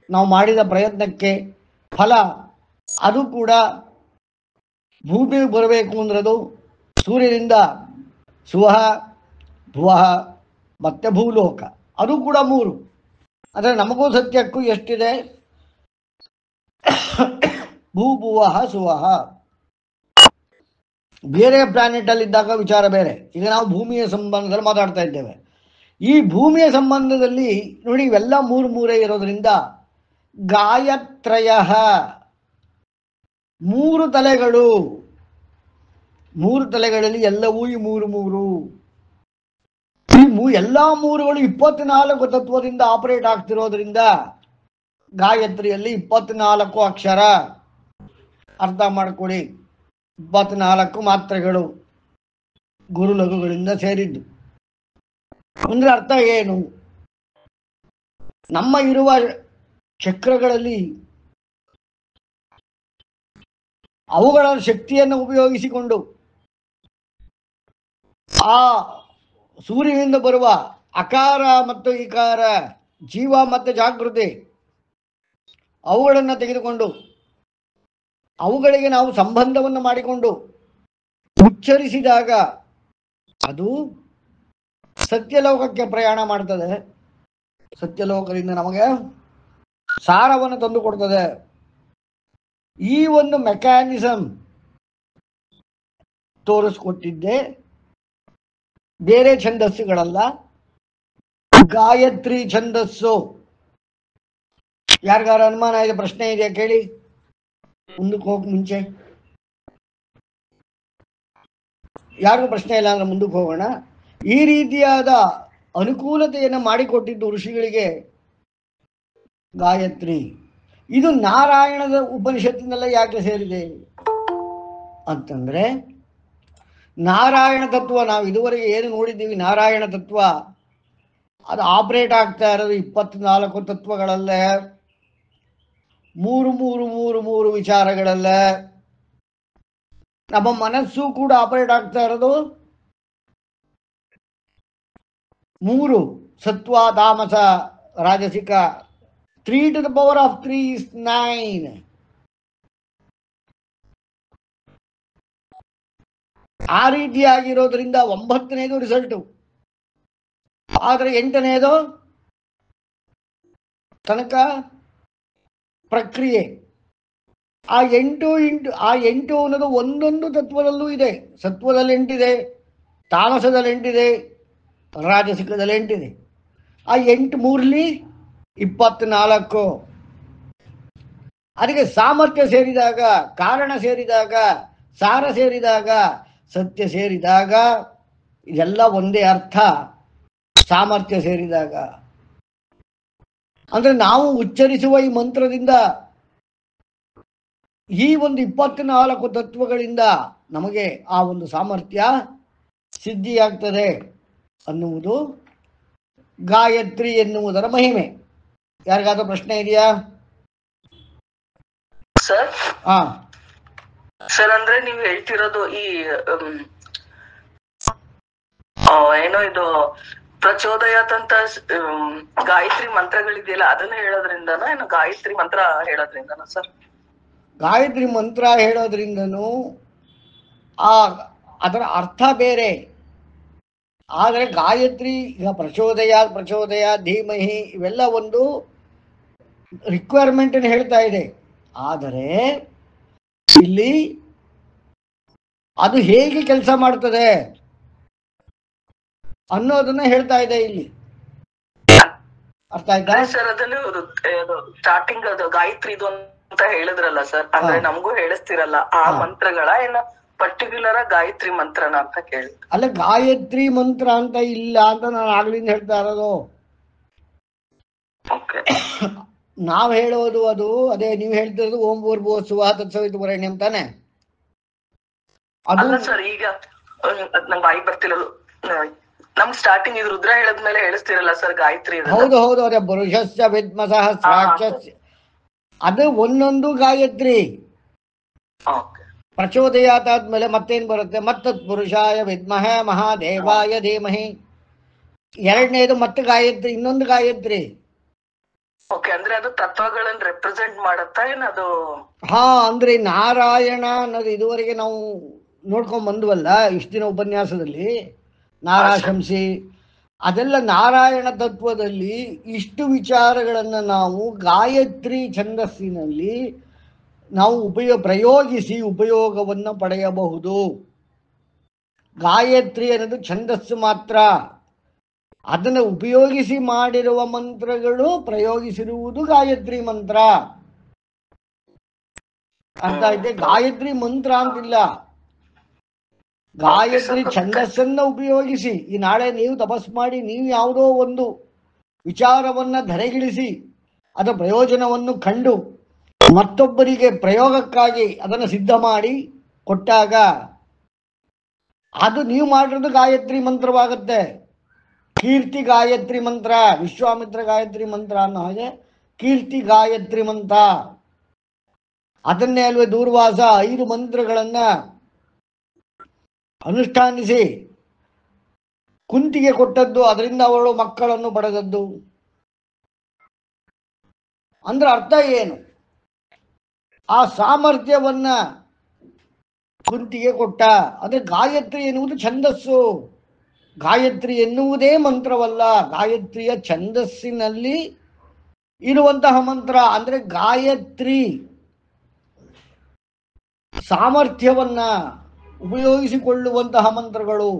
ನಾವು ಮಾಡಿದ ಪ್ರಯತ್ನಕ್ಕೆ ಫಲ, ಅದು ಕೂಡ ಭೂಮಿಗೆ ಬರಬೇಕು ಅಂದ್ರೆ ಅದು ಸೂರ್ಯನಿಂದ ಸುವಃ ಭುವಃ ಮತ್ತೆ ಭೂಲೋಕ, ಅದು ಕೂಡ 3. ಅಂದರೆ ನಮಗೂ ಸತ್ಯಕ್ಕೂ ಎಷ್ಟಿದೆ? ಭೂಭುವಃ ಸುವಃ. ಬೇರೆ ಪ್ಲಾನೆಟ್ ಅಲ್ಲಿ ಇದ್ದಾಗ ವಿಚಾರ ಬೇರೆ. ಈಗ ನಾವು ಭೂಮಿಯ ಸಂಬಂಧದಲ್ಲಿ ಮಾತಾಡ್ತಾ ಇದ್ದೇವೆ. ಈ ಭೂಮಿಯ ಸಂಬಂಧದಲ್ಲಿ ನೋಡಿ, ಇವೆಲ್ಲ 3 ಇರೋದ್ರಿಂದ ಗಾಯತ್ರಯ, 3 ತಲೆಗಳು. 3 ತಲೆಗಳಲ್ಲಿ ಎಲ್ಲವೂ ಈ 3. ಎಲ್ಲ 3ಗಳು 24 ತತ್ವದಿಂದ ಆಪರೇಟ್ ಆಗ್ತಿರೋದ್ರಿಂದ ಗಾಯತ್ರಿಯಲ್ಲಿ 24 ಅಕ್ಷರ. ಅರ್ಥ ಮಾಡ್ಕೊಳ್ಳಿ, 24 ಮಾತ್ರೆಗಳು ಗುರು ಲಘುಗಳಿಂದ ಸೇರಿದ್ದು. ಅಂದ್ರೆ ಅರ್ಥ ಏನು? ನಮ್ಮ ಇರುವ ಚಕ್ರಗಳಲ್ಲಿ ಅವುಗಳ ಶಕ್ತಿಯನ್ನು ಉಪಯೋಗಿಸಿಕೊಂಡು ಆ ಸೂರ್ಯನಿಂದ ಬರುವ ಅಕಾರ ಮತ್ತು ಇಕಾರ, ಜೀವ ಮತ್ತು ಜಾಗೃತಿ, ಅವುಗಳನ್ನು ತೆಗೆದುಕೊಂಡು ಅವುಗಳಿಗೆ ನಾವು ಸಂಬಂಧವನ್ನು ಮಾಡಿಕೊಂಡು ಉಚ್ಚರಿಸಿದಾಗ ಅದು ಸತ್ಯಲೋಕಕ್ಕೆ ಪ್ರಯಾಣ ಮಾಡ್ತದೆ. ಸತ್ಯಲೋಕದಿಂದ ನಮಗೆ ಸಾರವನ್ನು ತಂದು ಕೊಡ್ತದೆ. ಈ ಒಂದು ಮೆಕ್ಯಾನಿಸಮ್ ತೋರಿಸ್ಕೊಟ್ಟಿದ್ದೆ ಬೇರೆ ಛಂದಸ್ಸುಗಳಲ್ಲ, ಗಾಯತ್ರಿ ಛಂದಸ್ಸು. ಯಾರಿಗಾರ ಅನುಮಾನ ಇದೆ, ಪ್ರಶ್ನೆ ಇದೆಯಾ ಕೇಳಿ, ಮುಂದಕ್ಕೆ ಹೋಗಿ ಮುಂಚೆ. ಯಾರಿಗೂ ಪ್ರಶ್ನೆ ಇಲ್ಲ ಅಂದ್ರೆ ಮುಂದಕ್ಕೆ ಹೋಗೋಣ. ಈ ರೀತಿಯಾದ ಅನುಕೂಲತೆಯನ್ನು ಮಾಡಿಕೊಟ್ಟಿದ್ದು ಋಷಿಗಳಿಗೆ ಗಾಯತ್ರಿ. ಇದು ನಾರಾಯಣದ ಉಪನಿಷತ್ತಿನೆಲ್ಲ ಯಾಕೆ ಸೇರಿದೆ ಅಂತಂದ್ರೆ, ನಾರಾಯಣ ತತ್ವ ನಾವು ಇದುವರೆಗೆ ಏನು ನೋಡಿದ್ದೀವಿ, ನಾರಾಯಣ ತತ್ವ ಅದು ಆಪರೇಟ್ ಆಗ್ತಾ ಇರೋದು 24 ತತ್ವಗಳಲ್ಲೇ, ಮೂರು ವಿಚಾರಗಳಲ್ಲೇ. ನಮ್ಮ ಮನಸ್ಸು ಕೂಡ ಆಪರೇಟ್ ಆಗ್ತಾ ಇರೋದು 3, ಸತ್ವ ತಾಮಸ ರಾಜಸಿಕ. 3 to the power of 3 is 9. ಆ ರೀತಿಯಾಗಿರೋದ್ರಿಂದ 9ನೇದು ರಿಸಲ್ಟು, ಆದರೆ 8ನೇದು ತನಕ ಪ್ರಕ್ರಿಯೆ. ಆ 8 ಅನ್ನೋದು ಒಂದೊಂದು ತತ್ವದಲ್ಲೂ ಇದೆ. ಸತ್ವದಲ್ಲಿ 8 ಇದೆ, ತಾಮಸದಲ್ಲಿ 8 ಇದೆ, ರಾಜಸಿಕದಲ್ಲಿ 8 ಇದೆ. ಆ 8 ಮೂರ್ಲಿ 24. ಅದಕ್ಕೆ ಸಾಮರ್ಥ್ಯ ಸೇರಿದಾಗ, ಕಾರಣ ಸೇರಿದಾಗ, ಸಾರ ಸೇರಿದಾಗ, ಸತ್ಯ ಸೇರಿದಾಗ ಇದೆಲ್ಲ ಒಂದೇ ಅರ್ಥ. ಸಾಮರ್ಥ್ಯ ಸೇರಿದಾಗ ಅಂದ್ರೆ ನಾವು ಉಚ್ಚರಿಸುವ ಈ ಮಂತ್ರದಿಂದ ಈ ಒಂದು 24 ತತ್ವಗಳಿಂದ ನಮಗೆ ಆ ಒಂದು ಸಾಮರ್ಥ್ಯ ಸಿದ್ಧಿಯಾಗ್ತದೆ ಅನ್ನುವುದು ಗಾಯತ್ರಿ ಎನ್ನುವುದರ ಮಹಿಮೆ. ಯಾರಿಗಾದ್ರೂ ಪ್ರಶ್ನೆ ಇದೆಯಾ ಸರ್? ಹಾ ಸರ್, ಅಂದ್ರೆ ನೀವು ಹೇಳ್ತಿರೋದು ಈ ಏನೋ ಇದು ಪ್ರಚೋದಯಾತ್ ಅಂತ ಗಾಯತ್ರಿ ಮಂತ್ರಗಳಿದೆಯಲ್ಲ, ಅದನ್ನ ಹೇಳೋದ್ರಿಂದನೋ ಏನೋ ಗಾಯತ್ರಿ ಮಂತ್ರ ಹೇಳೋದ್ರಿಂದನೋ ಸರ್? ಗಾಯತ್ರಿ ಮಂತ್ರ ಹೇಳೋದ್ರಿಂದನೂ ಅದರ ಅರ್ಥ ಬೇರೆ. ಆದರೆ ಗಾಯತ್ರಿ ಈಗ ಪ್ರಚೋದಯ ಧೀಮಹಿ ಇವೆಲ್ಲ ಒಂದು ರಿಕ್ವೈರ್ಮೆಂಟ್ ಹೇಳ್ತಾ ಇದೆ. ಆದರೆ ಇಲ್ಲಿ ಅದು ಹೇಗೆ ಕೆಲಸ ಮಾಡ್ತದೆ ಅನ್ನೋದನ್ನ ಹೇಳ್ತಾ ಇದೆ ಇಲ್ಲಿ. ಅರ್ಥ ಆಯ್ತಾ ಸರ್? ಅದನ್ನು ಸ್ಟಾರ್ಟಿಂಗ್ ಅದು ಗಾಯತ್ರಿ ಇದು ಅಂತ ಹೇಳಿದ್ರಲ್ಲ ಸರ್, ಅಂದ್ರೆ ನಮಗೂ ಹೇಳಿಸ್ತಿರಲ್ಲ ಆ ಮಂತ್ರಗಳ ಏನ ಪರ್ಟಿಕ್ಯುಲರ್ ಗಾಯತ್ರಿ ಮಂತ್ರನ ಅಂತ ಕೇಳಿ. ಅಲ್ಲ, ಗಾಯತ್ರಿ ಮಂತ್ರ ಅಂತ ಇಲ್ಲ ಅಂತ ನಾನು ಆಗ್ಲಿಂದ ಹೇಳ್ತಾ ಇರೋದು. ನಾವ್ ಹೇಳೋದು ಅದು ಅದೇ ನೀವು ಹೇಳ್ತಿರೋದು ಓಂ ಭೂರ್ಭುವಃ ಸ್ವಃ ತತ್ಸವಿತುರ್ವರೆಣ್ಯಂ ತಾನೆ. ಅದು ಸರ್ ಈಗ ನಂಗೆ ಬಾಯಿ ಬರ್ತಿಲ್ಲ. ನಮ್ಗೆ ಸ್ಟಾರ್ಟಿಂಗ್ ಇದು ರುದ್ರ ಹೇಳದ್ಮೇಲೆ ಹೇಳಿಸ್ತಿರಲ್ಲ ಸರ್ ಗಾಯತ್ರಿ. ಹೌದು ಅದೇ ಪುರುಷಸ್ಯ ವಿದ್ಮ ಸಹಸ್ರಾಕ್ಷಸ್ಯ, ಅದು ಒಂದೊಂದು ಗಾಯತ್ರಿ. ಪ್ರಚೋದಯಾತ್ ಆದ್ಮೇಲೆ ಮತ್ತೇನ್ ಬರುತ್ತೆ? ಮತ್ತತ್ ಪುರುಷಾಯ ವಿದ್ಮಹ ಮಹಾದೇವಾಯ ಧೀಮಹಿ. 2ನೇದು ಮತ್ತೆ ಗಾಯತ್ರಿ, ಇನ್ನೊಂದು ಗಾಯತ್ರಿ. ಅಂದ್ರೆ ಅದು ತತ್ವಗಳನ್ನ ರೆಪ್ರೆಸೆಂಟ್ ಮಾಡತ್ತಾ ಏನದು? ಅಂದ್ರೆ ನಾರಾಯಣ ಅನ್ನೋದು ಇದುವರೆಗೆ ನಾವು ನೋಡ್ಕೊಂಡ್ ಬಂದ್ವಲ್ಲ ಇಷ್ಟ ದಿನ ಉಪನ್ಯಾಸದಲ್ಲಿ, ನಾರಾಶಂಸಿ ಅದೆಲ್ಲ ನಾರಾಯಣ ತತ್ವದಲ್ಲಿ. ಇಷ್ಟು ವಿಚಾರಗಳನ್ನ ನಾವು ಗಾಯತ್ರಿ ಛಂದಸ್ಸಿನಲ್ಲಿ ನಾವು ಪ್ರಯೋಗಿಸಿ ಉಪಯೋಗವನ್ನು ಪಡೆಯಬಹುದು. ಗಾಯತ್ರಿ ಅನ್ನೋದು ಛಂದಸ್ಸು ಮಾತ್ರ. ಅದನ್ನು ಉಪಯೋಗಿಸಿ ಮಾಡಿರುವ ಮಂತ್ರಗಳು ಪ್ರಯೋಗಿಸಿರುವುದು ಗಾಯತ್ರಿ ಮಂತ್ರ. ಅರ್ಥ ಆಯ್ತೆ? ಗಾಯತ್ರಿ ಮಂತ್ರ ಅಂತಿಲ್ಲ, ಗಾಯತ್ರಿ ಛಂದಸ್ಸನ್ನ ಉಪಯೋಗಿಸಿ. ಈ ನಾಳೆ ನೀವು ತಪಸ್ ಮಾಡಿ ನೀವು ಯಾವುದೋ ಒಂದು ವಿಚಾರವನ್ನ ಧರೆಗಿಳಿಸಿ ಅದರ ಪ್ರಯೋಜನವನ್ನು ಕಂಡು ಮತ್ತೊಬ್ಬರಿಗೆ ಪ್ರಯೋಗಕ್ಕಾಗಿ ಅದನ್ನು ಸಿದ್ಧ ಮಾಡಿ ಕೊಟ್ಟಾಗ ಅದು ನೀವು ಮಾಡಿರೋದು ಗಾಯತ್ರಿ ಮಂತ್ರವಾಗುತ್ತೆ. ಕೀರ್ತಿ ಗಾಯತ್ರಿ ಮಂತ್ರ, ವಿಶ್ವಾಮಿತ್ರ ಗಾಯತ್ರಿ ಮಂತ್ರ ಅನ್ನೋ ಹಾಗೆ ಕೀರ್ತಿ ಗಾಯತ್ರಿ ಮಂತ್ರ. ಅದನ್ನೇ ಅಲ್ವೇ ದೂರ್ವಾಸ 5 ಮಂತ್ರಗಳನ್ನ ಅನುಷ್ಠಾನಿಸಿ ಕುಂತಿಗೆ ಕೊಟ್ಟದ್ದು, ಅದರಿಂದ ಅವಳು ಮಕ್ಕಳನ್ನು ಪಡೆದದ್ದು. ಅಂದ್ರೆ ಅರ್ಥ ಏನು? ಆ ಸಾಮರ್ಥ್ಯವನ್ನ ಕುಂತಿಗೆ ಕೊಟ್ಟ. ಅಂದ್ರೆ ಗಾಯತ್ರಿ ಎನ್ನುವುದು ಛಂದಸ್ಸು. ಗಾಯತ್ರಿ ಎನ್ನುವುದೇ ಮಂತ್ರವಲ್ಲ, ಗಾಯತ್ರಿಯ ಛಂದಸ್ಸಿನಲ್ಲಿ ಇರುವಂತಹ ಮಂತ್ರ. ಅಂದ್ರೆ ಗಾಯತ್ರಿ ಸಾಮರ್ಥ್ಯವನ್ನ ಉಪಯೋಗಿಸಿಕೊಳ್ಳುವಂತಹ ಮಂತ್ರಗಳು.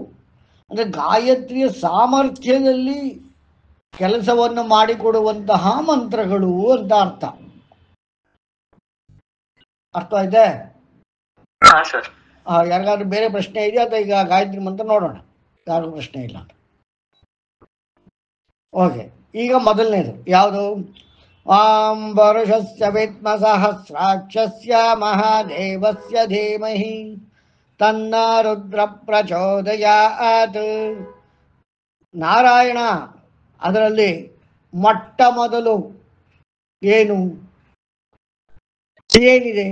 ಅಂದ್ರೆ ಗಾಯತ್ರಿಯ ಸಾಮರ್ಥ್ಯದಲ್ಲಿ ಕೆಲಸವನ್ನು ಮಾಡಿಕೊಡುವಂತಹ ಮಂತ್ರಗಳು ಅಂತ ಅರ್ಥ. ಅರ್ಥ ಇದೆ? ಹಾ ಸರ್. ಯಾರಿಗಾದ್ರೂ ಬೇರೆ ಪ್ರಶ್ನೆ ಇದೆಯಾ ಅಥವಾ ಈಗ ಗಾಯತ್ರಿ ಮಂತ್ರ ನೋಡೋಣ? ಯಾರಿಗೂ ಪ್ರಶ್ನೆ ಇಲ್ಲ. ಓಕೆ, ಈಗ ಮೊದಲನೇದು ಯಾವುದು? ವರುಷಸ್ಯ ವಿದ್ಮ ಸಹಸ್ರಾಕ್ಷಸ್ಯ ಮಹಾದೇವಸ್ಯ ಧೀಮಹಿ ತನ್ನ ರುದ್ರ ಪ್ರಚೋದಯಾತ್. ನಾರಾಯಣ ಅದರಲ್ಲಿ ಮೊಟ್ಟ ಮೊದಲು ಏನಿದೆ?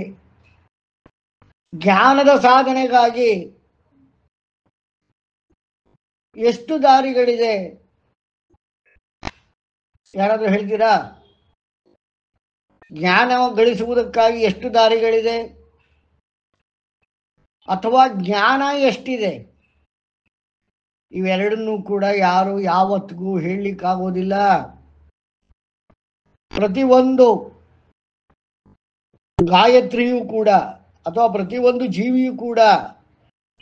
ಜ್ಞಾನದ ಸಾಧನೆಗಾಗಿ ಎಷ್ಟು ದಾರಿಗಳಿದೆ? ಯಾರಾದರೂ ಹೇಳ್ತೀರಾ? ಜ್ಞಾನ ಗಳಿಸುವುದಕ್ಕಾಗಿ ಎಷ್ಟು ದಾರಿಗಳಿದೆ, ಅಥವಾ ಜ್ಞಾನ ಎಷ್ಟಿದೆ? ಇವೆರಡನ್ನೂ ಕೂಡ ಯಾರು ಯಾವತ್ತಿಗೂ ಹೇಳಲಿಕ್ಕಾಗೋದಿಲ್ಲ. ಪ್ರತಿಯೊಂದು ಗಾಯತ್ರಿಯೂ ಕೂಡ ಅಥವಾ ಪ್ರತಿಯೊಂದು ಜೀವಿಯೂ ಕೂಡ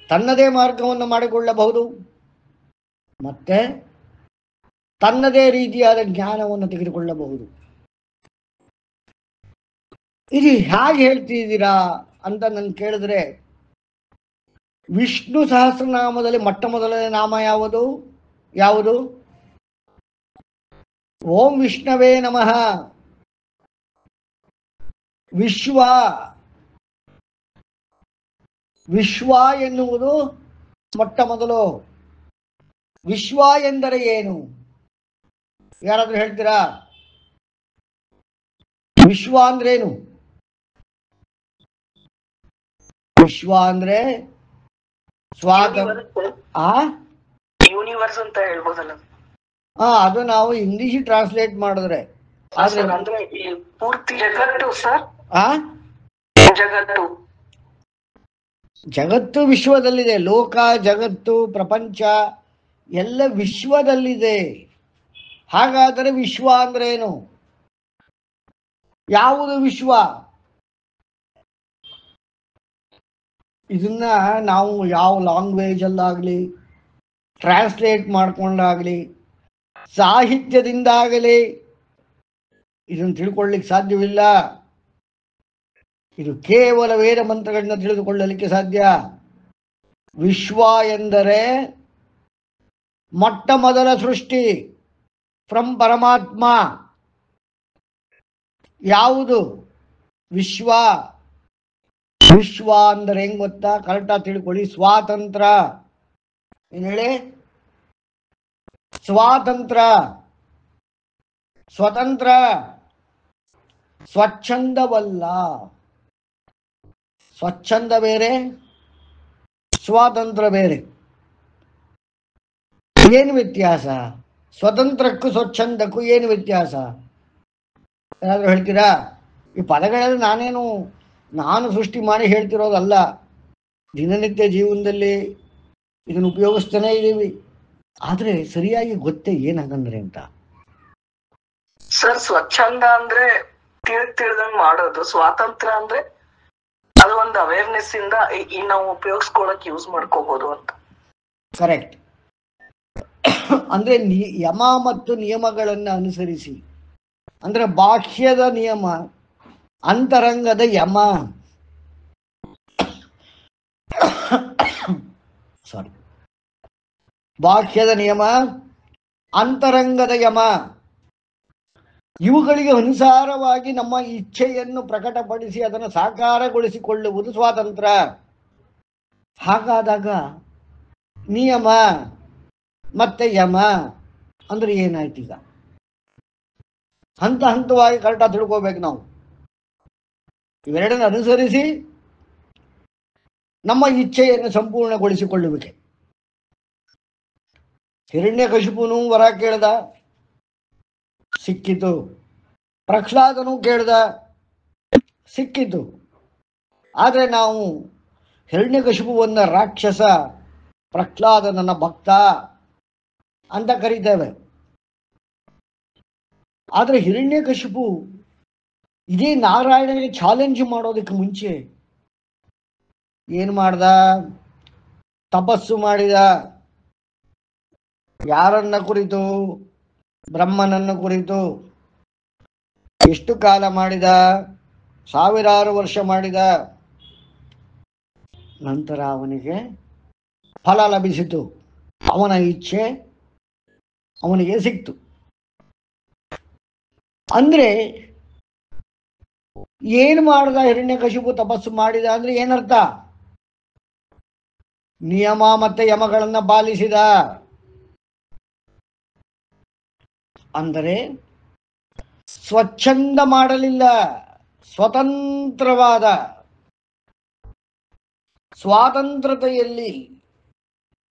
ತನ್ನದೇ ಮಾರ್ಗವನ್ನು ಮಾಡಿಕೊಳ್ಳಬಹುದು, ಮತ್ತೆ ತನ್ನದೇ ರೀತಿಯಾದ ಜ್ಞಾನವನ್ನು ತೆಗೆದುಕೊಳ್ಳಬಹುದು. ಇದು ಹೇಗೆ ಹೇಳ್ತಿದ್ದೀರಾ ಅಂತ ನನ್ ಕೇಳಿದ್ರೆ, ವಿಷ್ಣು ಸಹಸ್ರನಾಮದಲ್ಲಿ ಮೊಟ್ಟ ಮೊದಲನೇ ನಾಮ ಯಾವುದು? ಓಂ ವಿಷ್ಣವೇ ನಮಃ. ವಿಶ್ವ ಎನ್ನುವುದು ಮೊಟ್ಟ ಮೊದಲು. ವಿಶ್ವ ಎಂದರೆ ಏನು? ಯಾರಾದ್ರೂ ಹೇಳ್ತೀರಾ? ವಿಶ್ವ ಅಂದ್ರೇನು? ವಿಶ್ವ ಅಂದ್ರೆ ಯೂನಿವರ್ಸ್ ಅಂತ ಹೇಳ್ಬೋದಲ್ಲ? ಅದು ನಾವು ಇಂಗ್ಲಿಷ್ ಟ್ರಾನ್ಸ್ಲೇಟ್ ಮಾಡಿದ್ರೆ ಅಂದ್ರೆ ಪೂರ್ತಿ ಜಗತ್ತು ಸರ್. ಜಗತ್ತು ವಿಶ್ವದಲ್ಲಿದೆ. ಲೋಕ, ಜಗತ್ತು, ಪ್ರಪಂಚ ಎಲ್ಲ ವಿಶ್ವದಲ್ಲಿದೆ. ಹಾಗಾದರೆ ವಿಶ್ವ ಅಂದ್ರೆ ಏನು? ಯಾವುದು ವಿಶ್ವ? ಇದನ್ನ ನಾವು ಯಾವ ಲ್ಯಾಂಗ್ವೇಜ್ ಅಲ್ಲಾಗ್ಲಿ, ಟ್ರಾನ್ಸ್ಲೇಟ್ ಮಾಡ್ಕೊಂಡಾಗ್ಲಿ, ಸಾಹಿತ್ಯದಿಂದಾಗಲಿ ಇದನ್ನು ತಿಳ್ಕೊಳ್ಳಿಕ್ಕೆ ಸಾಧ್ಯವಿಲ್ಲ. ಇದು ಕೇವಲ ವೇದ ಮಂತ್ರಗಳನ್ನ ತಿಳಿದುಕೊಳ್ಳಲಿಕ್ಕೆ ಸಾಧ್ಯ. ವಿಶ್ವ ಎಂದರೆ ಮೊಟ್ಟ ಮೊದಲ ಸೃಷ್ಟಿ ಫ್ರಮ್ ಪರಮಾತ್ಮ. ಯಾವುದು ವಿಶ್ವ? ವಿಶ್ವ ಅಂದರೆ ಹೆಂಗ್ ಗೊತ್ತಾ? ಕರೆಕ್ಟಾಗಿ ತಿಳ್ಕೊಳ್ಳಿ. ಸ್ವಾತಂತ್ರ್ಯ. ಏನ್ ಹೇಳಿ? ಸ್ವಾತಂತ್ರ್ಯ, ಸ್ವತಂತ್ರ, ಸ್ವಚ್ಛಂದವಲ್ಲ. ಸ್ವಚ್ಛಂದ ಬೇರೆ, ಸ್ವಾತಂತ್ರ್ಯ ಬೇರೆ. ಏನು ವ್ಯತ್ಯಾಸ? ಸ್ವತಂತ್ರಕ್ಕೂ ಸ್ವಚ್ಛಂದಕ್ಕೂ ಏನು ವ್ಯತ್ಯಾಸ? ಏನಾದರೂ ಹೇಳ್ತೀರಾ? ಈ ಪದಗಳೆಲ್ಲ ನಾನು ಸೃಷ್ಟಿ ಮಾಡಿ ಹೇಳ್ತಿರೋದಲ್ಲ. ದಿನನಿತ್ಯ ಜೀವನದಲ್ಲಿ ಇದನ್ನು ಉಪಯೋಗಿಸ್ತಾನೆ ಇದ್ದೀವಿ. ಆದ್ರೆ ಸರಿಯಾಗಿ ಗೊತ್ತೇ ಏನಾಗಂದ್ರೆ ಅಂತ. ಸರ್, ಸ್ವಚ್ಛಂದ ಅಂದ್ರೆ ತಿಳಿದಂಗ್ ಮಾಡೋದು. ಸ್ವಾತಂತ್ರ್ಯ ಅಂದ್ರೆ ಅದು ಒಂದು ಅವೇರ್ನೆಸ್ ಇಂದ ನಾವು ಉಪಯೋಗಿಸ್ಕೊಳಕ್ ಯೂಸ್ ಮಾಡ್ಕೋಬಹುದು ಅಂತ. ಕರೆಕ್ಟ್. ಅಂದ್ರೆ ಯಮ ಮತ್ತು ನಿಯಮಗಳನ್ನು ಅನುಸರಿಸಿ, ಅಂದ್ರೆ ಬಾಹ್ಯದ ನಿಯಮ, ಅಂತರಂಗದ ಯಮ. ಸಾರಿ, ಬಾಹ್ಯದ ನಿಯಮ, ಅಂತರಂಗದ ಯಮ, ಇವುಗಳಿಗೆ ಅನುಸಾರವಾಗಿ ನಮ್ಮ ಇಚ್ಛೆಯನ್ನು ಪ್ರಕಟಪಡಿಸಿ ಅದನ್ನು ಸಾಕಾರಗೊಳಿಸಿಕೊಳ್ಳುವುದು ಸ್ವಾತಂತ್ರ್ಯ. ಹಾಗಾದಾಗ ನಿಯಮ ಮತ್ತೆ ಯಮ ಅಂದ್ರೆ ಏನಾಯ್ತು? ಈಗ ಹಂತ ಹಂತವಾಗಿ ಕರೆಕ್ಟಾಗಿ ತಿಳ್ಕೋಬೇಕು ನಾವು. ಇವೆರಡನ್ನು ಅನುಸರಿಸಿ ನಮ್ಮ ಇಚ್ಛೆಯನ್ನು ಸಂಪೂರ್ಣಗೊಳಿಸಿಕೊಳ್ಳುವಿಕೆ. ಹಿರಣ್ಯಕಶಿಪುನು ವರ ಕೇಳ್ದ, ಸಿಕ್ಕಿತು. ಪ್ರಹ್ಲಾದನು ಕೇಳ್ದ, ಸಿಕ್ಕಿತು. ಆದರೆ ನಾವು ಹಿರಣ್ಯಕಶಿಪುವನ್ನ ರಾಕ್ಷಸ, ಪ್ರಹ್ಲಾದ ನನ್ನ ಭಕ್ತ ಅಂತ ಕರೀತೇವೆ. ಆದರೆ ಹಿರಣ್ಯಕಶಿಪು ಇದೇ ನಾರಾಯಣನಿಗೆ ಚಾಲೆಂಜ್ ಮಾಡೋದಕ್ಕೆ ಮುಂಚೆ ಏನು ಮಾಡ್ದ? ತಪಸ್ಸು ಮಾಡಿದ. ಯಾರನ್ನ ಕುರಿತು? ಬ್ರಹ್ಮನನ್ನು ಕುರಿತು. ಎಷ್ಟು ಕಾಲ ಮಾಡಿದ? 1000 ವರ್ಷ ಮಾಡಿದ. ನಂತರ ಅವನಿಗೆ ಫಲ ಲಭಿಸಿತು. ಅವನ ಇಚ್ಛೆ ಅವನಿಗೆ ಸಿಕ್ತು. ಅಂದ್ರೆ ಏನು ಮಾಡ್ದ ಹಿರಣ್ಯಕಶಿಪು? ತಪಸ್ಸು ಮಾಡಿದ ಅಂದ್ರೆ ಏನರ್ಥ? ನಿಯಮ ಮತ್ತೆ ಯಮಗಳನ್ನ ಪಾಲಿಸಿದ. ಅಂದರೆ ಸ್ವಚ್ಛಂದ ಮಾಡಲಿಲ್ಲ, ಸ್ವತಂತ್ರವಾದ ಸ್ವಾತಂತ್ರ್ಯತೆಯಲ್ಲಿ